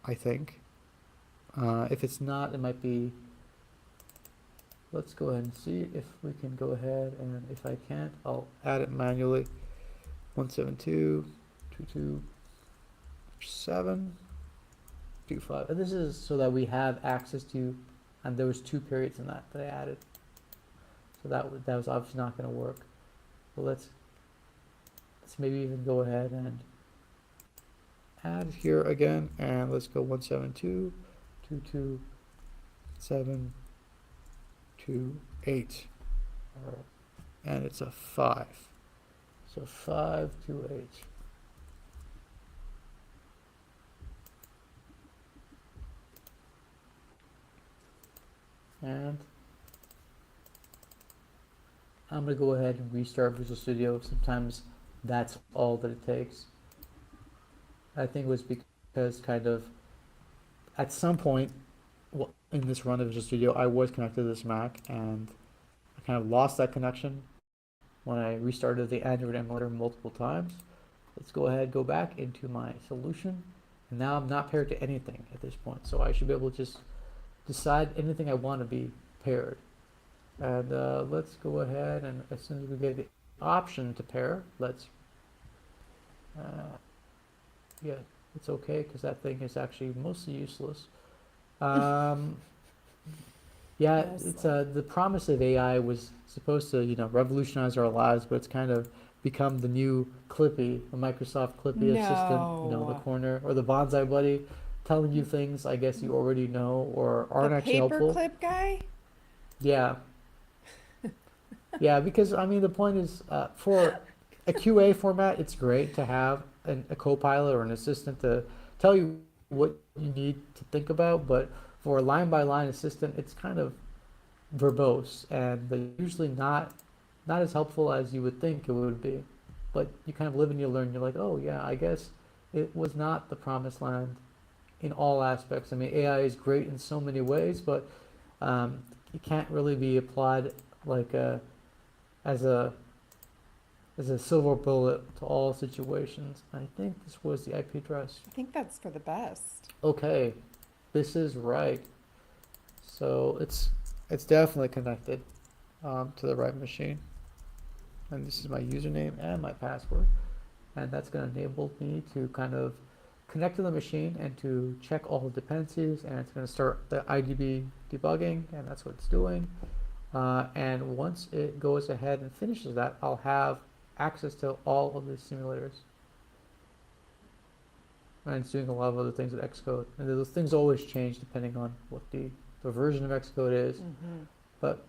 I think. If it's not, it might be. Let's go ahead and see if we can go ahead, and if I can't, I'll add it manually. 172.227.25, and this is so that we have access to, and there was 2 periods in that I added. So that was obviously not going to work. But let's maybe even go ahead and add here again, and let's go 172.227.28, and it's a 5. So 528. And I'm going to go ahead and restart Visual Studio. Sometimes that's all that it takes. I think it was because kind of at some point in this run of Visual Studio, I was connected to this Mac, and I kind of lost that connection when I restarted the Android emulator multiple times. Let's go ahead, go back into my solution, and now I'm not paired to anything at this point. So I should be able to just decide anything I want to be paired. And let's go ahead, and as soon as we get the option to pair, let's, yeah, it's okay, because that thing is actually mostly useless. Yeah, Yes. it's the promise of AI was supposed to, revolutionize our lives, but it's kind of become the new Clippy, the Microsoft Clippy assistant, the No. corner, or the Bonsai Buddy, telling you things I guess you already know or aren't The actually helpful. paperclip guy? Yeah. Yeah, because I mean the point is for a QA format, it's great to have a co-pilot or an assistant to tell you what you need to think about, but for a line-by-line assistant, it's kind of verbose, and they're usually not as helpful as you would think it would be. But you kind of live and you learn. You're like, oh yeah, I guess it was not the promised land in all aspects. I mean, AI is great in so many ways, but it can't really be applied like as a silver bullet to all situations. I think this was the IP address. I think that's for the best. Okay, this is right. So it's definitely connected to the right machine. And this is my username and my password. And that's going to enable me to kind of connect to the machine and to check all the dependencies. And it's going to start the IDB debugging, and that's what it's doing. And once it goes ahead and finishes that, I'll have access to all of the simulators. And it's doing a lot of other things with Xcode. And those things always change depending on what the version of Xcode is. But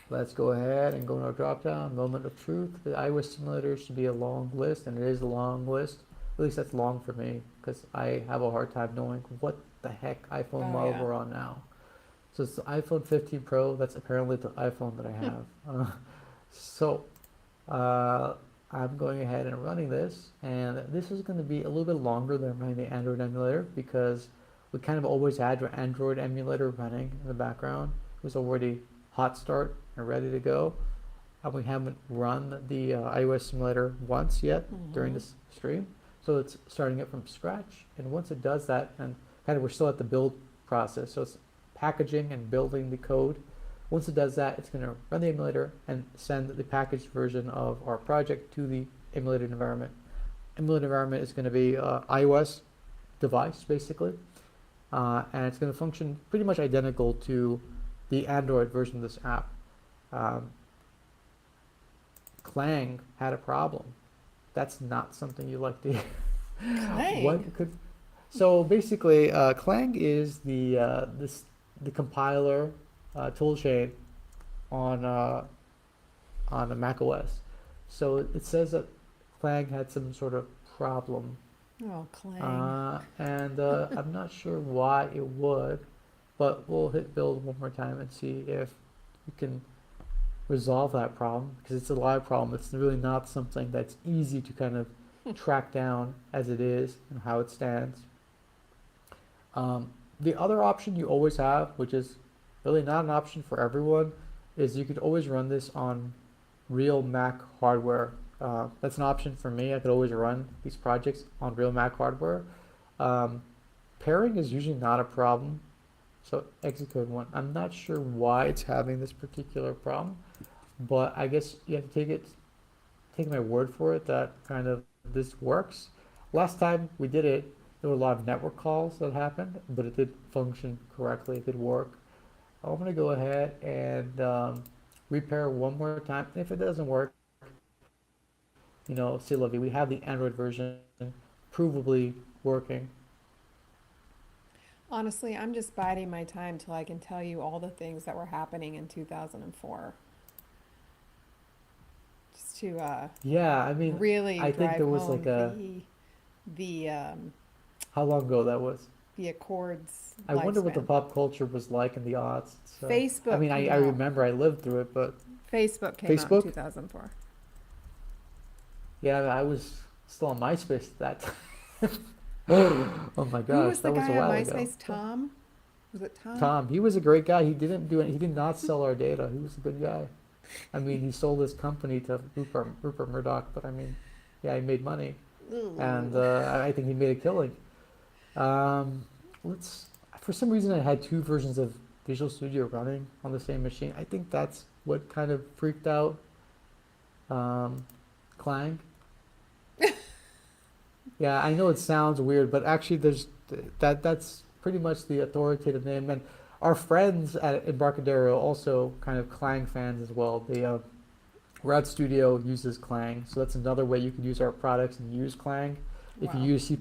let's go ahead and go to our drop-down, moment of truth. The iOS simulator should be a long list, and it is a long list. At least that's long for me, because I have a hard time knowing what the heck iPhone model we're on now. So it's the iPhone 15 Pro. That's apparently the iPhone that I have. I'm going ahead and running this, and this is going to be a little bit longer than running the Android emulator, because we kind of always had our Android emulator running in the background. It was already hot start and ready to go. And we haven't run the iOS simulator once yet during this stream. So it's starting it from scratch. And once it does that, and kind of we're still at the build process. So it's packaging and building the code. Once it does that, it's going to run the emulator and send the packaged version of our project to the emulated environment. Emulated environment is going to be iOS device, basically. And it's going to function pretty much identical to the Android version of this app, um, Clang had a problem. That's not something you like to hear. Clang. What could So basically, Clang is the compiler toolchain on on a Mac OS. So it says that Clang had some sort of problem, Oh, Clang. and I'm not sure why it would, but we'll hit build one more time and see if we can resolve that problem, because it's a live problem. It's really not something that's easy to kind of track down as it is and how it stands. The other option you always have, which is really not an option for everyone, is you could always run this on real Mac hardware. That's an option for me. I could always run these projects on real Mac hardware. Um, Pairing is usually not a problem. So Xcode 1, I'm not sure why it's having this particular problem, but I guess you have to take my word for it that kind of this works. Last time we did it, there were a lot of network calls that happened, but it did function correctly. It did work. I'm going to go ahead and repair one more time. If it doesn't work, c'est la vie. We have the Android version provably working. Honestly, I'm just biding my time till I can tell you all the things that were happening in 2004. Just to Yeah, I mean, really I think drive there was home like a, the how long ago that was? the Accords I wonder what the lifespan. pop culture was like in the aughts. So, I Facebook mean, came I out. remember I lived through it, but Facebook came out in Facebook? 2004. Yeah, I was still on MySpace at that time. Oh my Who gosh, was the that was a guy on while ago. MySpace? Tom? Was it Tom? Tom, he was a great guy. He did not sell our data. He was a good guy. I mean, he sold his company to Rupert Murdoch, but I mean, yeah, he made money, and Ooh. I think he made a killing. Um, let's. For some reason, I had two versions of Visual Studio running on the same machine. I think that's what kind of freaked out Clang. Yeah, I know it sounds weird, but actually, that's pretty much the authoritative name. And our friends at Embarcadero also kind of Clang fans as well. They Rad Studio uses Clang, so that's another way you can use our products and use Clang. If you Wow. use C++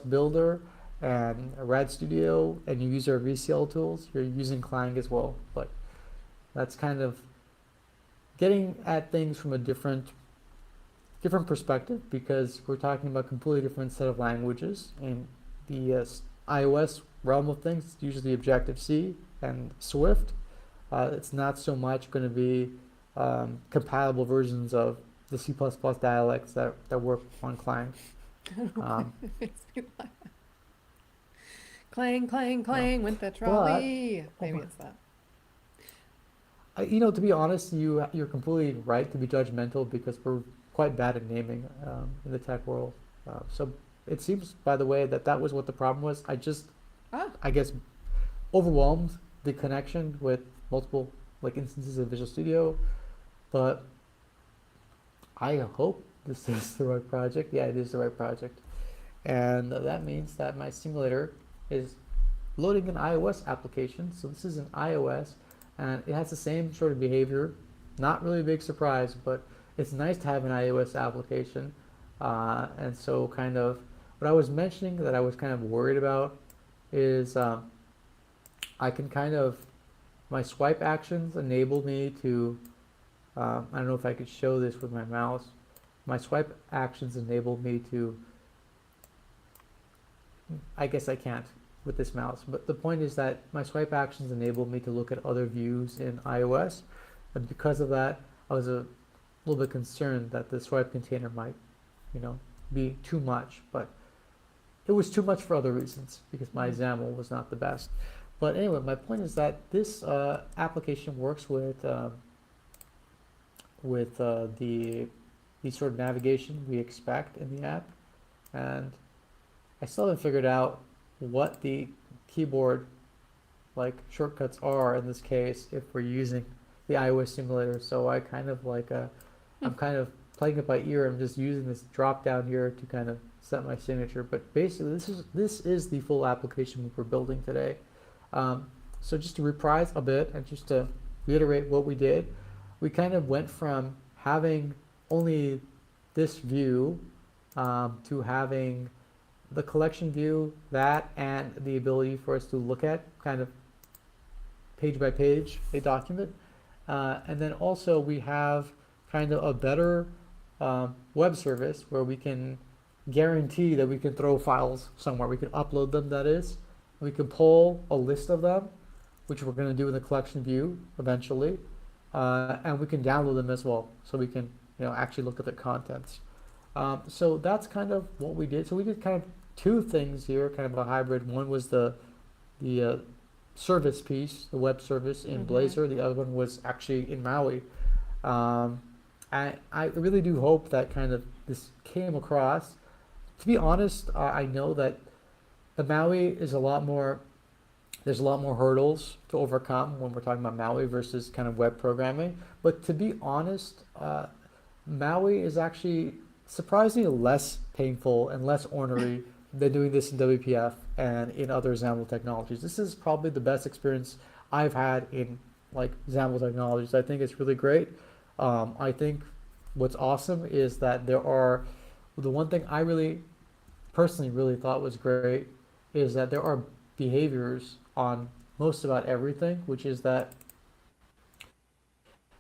Builder and Rad Studio and you use our VCL tools, you're using Clang as well. But that's kind of getting at things from a different perspective, because we're talking about a completely different set of languages. In the iOS realm of things, it's usually Objective-C and Swift. It's not so much going to be compatible versions of the C++ dialects that work on Clang. I don't know why Um, it makes me laugh. Clang, clang, no. clang with the But trolley. oh Maybe my, it's that. to be honest, you're completely right to be judgmental, because we're quite bad at naming in the tech world. So it seems, by the way, that was what the problem was. Ah, I guess, overwhelmed the connection with multiple like instances of Visual Studio, but I hope this is the right project. Yeah, it is the right project, and that means that my simulator is loading an iOS application. So this is an iOS, and it has the same sort of behavior. Not really a big surprise, but it's nice to have an iOS application. And so kind of what I was mentioning that I was kind of worried about is I can kind of, my swipe actions enable me to, I don't know if I could show this with my mouse. My swipe actions enable me to, I guess I can't with this mouse, but the point is that my swipe actions enable me to look at other views in iOS, and because of that, I was a little bit concerned that the swipe container might, be too much, but it was too much for other reasons, because my XAML was not the best. But anyway, my point is that this application works with the sort of navigation we expect in the app, and I still haven't figured out what the keyboard like shortcuts are in this case if we're using the iOS simulator. So I kind of I'm kind of playing it by ear. I'm just using this drop down here to kind of set my signature. But basically, this is the full application we're building today. So just to reprise a bit and just to reiterate what we did, we kind of went from having only this view to having the collection view, that, and the ability for us to look at kind of page by page a document. And then also we have kind of a better web service where we can guarantee that we can throw files somewhere. We can upload them, that is. We can pull a list of them, which we're going to do in the collection view eventually. And we can download them as well, so we can actually look at the contents. So that's kind of what we did. So we did kind of two things here, kind of a hybrid. One was the service piece, the web service in Blazor. The other one was actually in Maui. I really do hope that kind of this came across. To be honest, I know that the Maui is a lot more, there's a lot more hurdles to overcome when we're talking about Maui versus kind of web programming. But to be honest, Maui is actually surprisingly less painful and less ornery than doing this in WPF and in other XAML technologies. This is probably the best experience I've had in like XAML technologies. I think it's really great. I think what's awesome is that the one thing I personally really thought was great is that there are behaviors on most about everything, which is that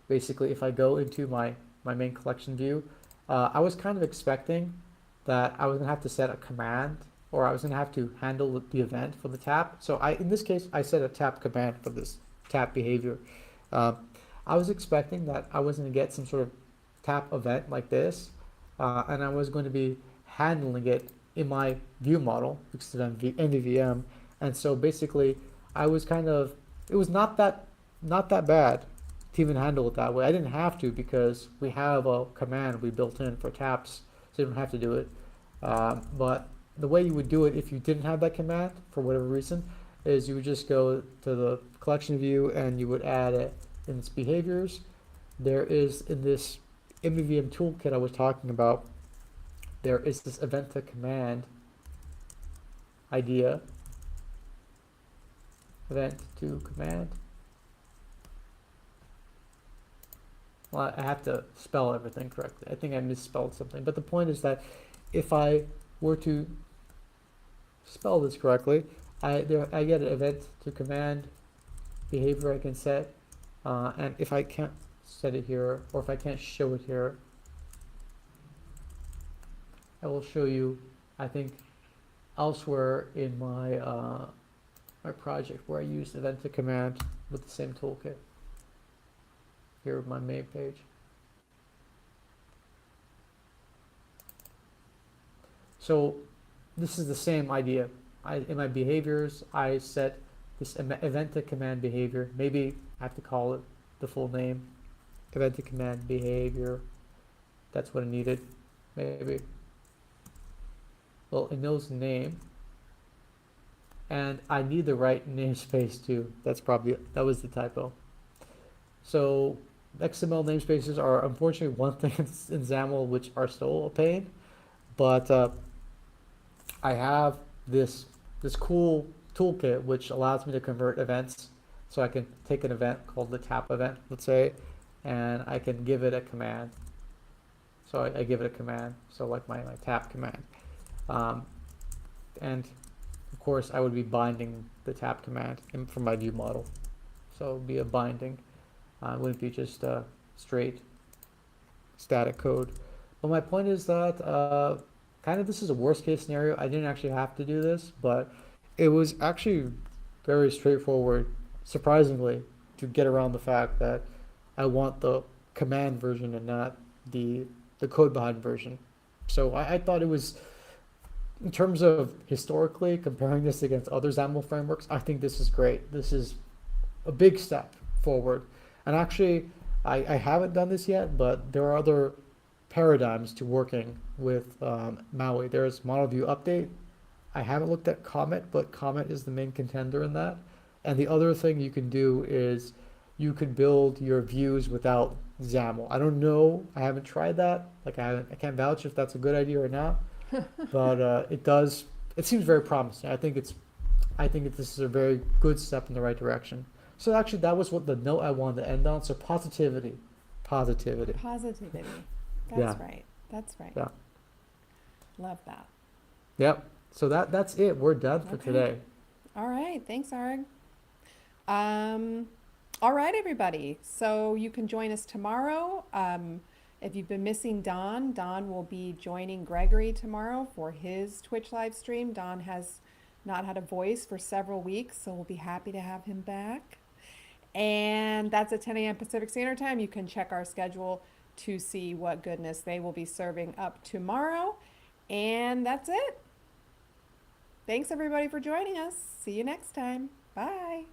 basically if I go into my main collection view, I was kind of expecting that I was going to have to set a command, or I was going to have to handle the event for the tap. So in this case, I set a tap command for this tap behavior. I was expecting that I was going to get some sort of tap event like this, and I was going to be handling it in my view model, which is an MVVM. And so basically, I was it was not that bad to even handle it that way. I didn't have to because we have a command we built in for taps, so you don't have to do it. But the way you would do it if you didn't have that command, for whatever reason, is you would just go to the collection view and you would add it in its behaviors. There is, in this MVVM toolkit I was talking about, there is this event to command idea. Event to command. Well, I have to spell everything correctly. I think I misspelled something. But the point is that if I were to spell this correctly, I get an event to command behavior I can set. And if I can't set it here, or if I can't show it here, I will show you, I think, elsewhere in my my project where I used event to command with the same toolkit. Here on my main page. So this is the same idea. In my behaviors, I set this event to command behavior. Maybe I have to call it the full name. Event to command behavior. That's what I needed. Maybe. Well, it knows the name. And I need the right namespace too. That was the typo. So XML namespaces are unfortunately one thing in XAML which are still a pain, but I have this cool toolkit which allows me to convert events. So I can take an event called the tap event, let's say, and I can give it a command. So I give it a command, so like my tap command. And of course I would be binding the tap command from my view model. So it would be a binding. It wouldn't be just straight static code. But my point is that kind of this is a worst case scenario. I didn't actually have to do this, but it was actually very straightforward, surprisingly, to get around the fact that I want the command version and not the code behind version. So I thought it was, in terms of historically comparing this against other XAML frameworks, I think this is great. This is a big step forward. And actually, I haven't done this yet, but there are other paradigms to working with Maui. There's model view update. I haven't looked at Comet, but Comet is the main contender in that. And the other thing you can do is you can build your views without XAML. I don't know. I haven't tried that. Like I can't vouch if that's a good idea or not. But it seems very promising. I think it's I think this is a very good step in the right direction. So actually, that was what the note I wanted to end on. So positivity, positivity. Positivity. That's Yeah. right. That's right. Yeah. Love that. Yep. So that's it. We're done for Okay. today. All right. Thanks, Areg. All right, everybody. So you can join us tomorrow. If you've been missing Don, Don will be joining Gregory tomorrow for his Twitch live stream. Don has not had a voice for several weeks, so we'll be happy to have him back. And that's at 10 a.m. Pacific Standard Time. You can check our schedule to see what goodness they will be serving up tomorrow. And that's it. Thanks, everybody, for joining us. See you next time. Bye.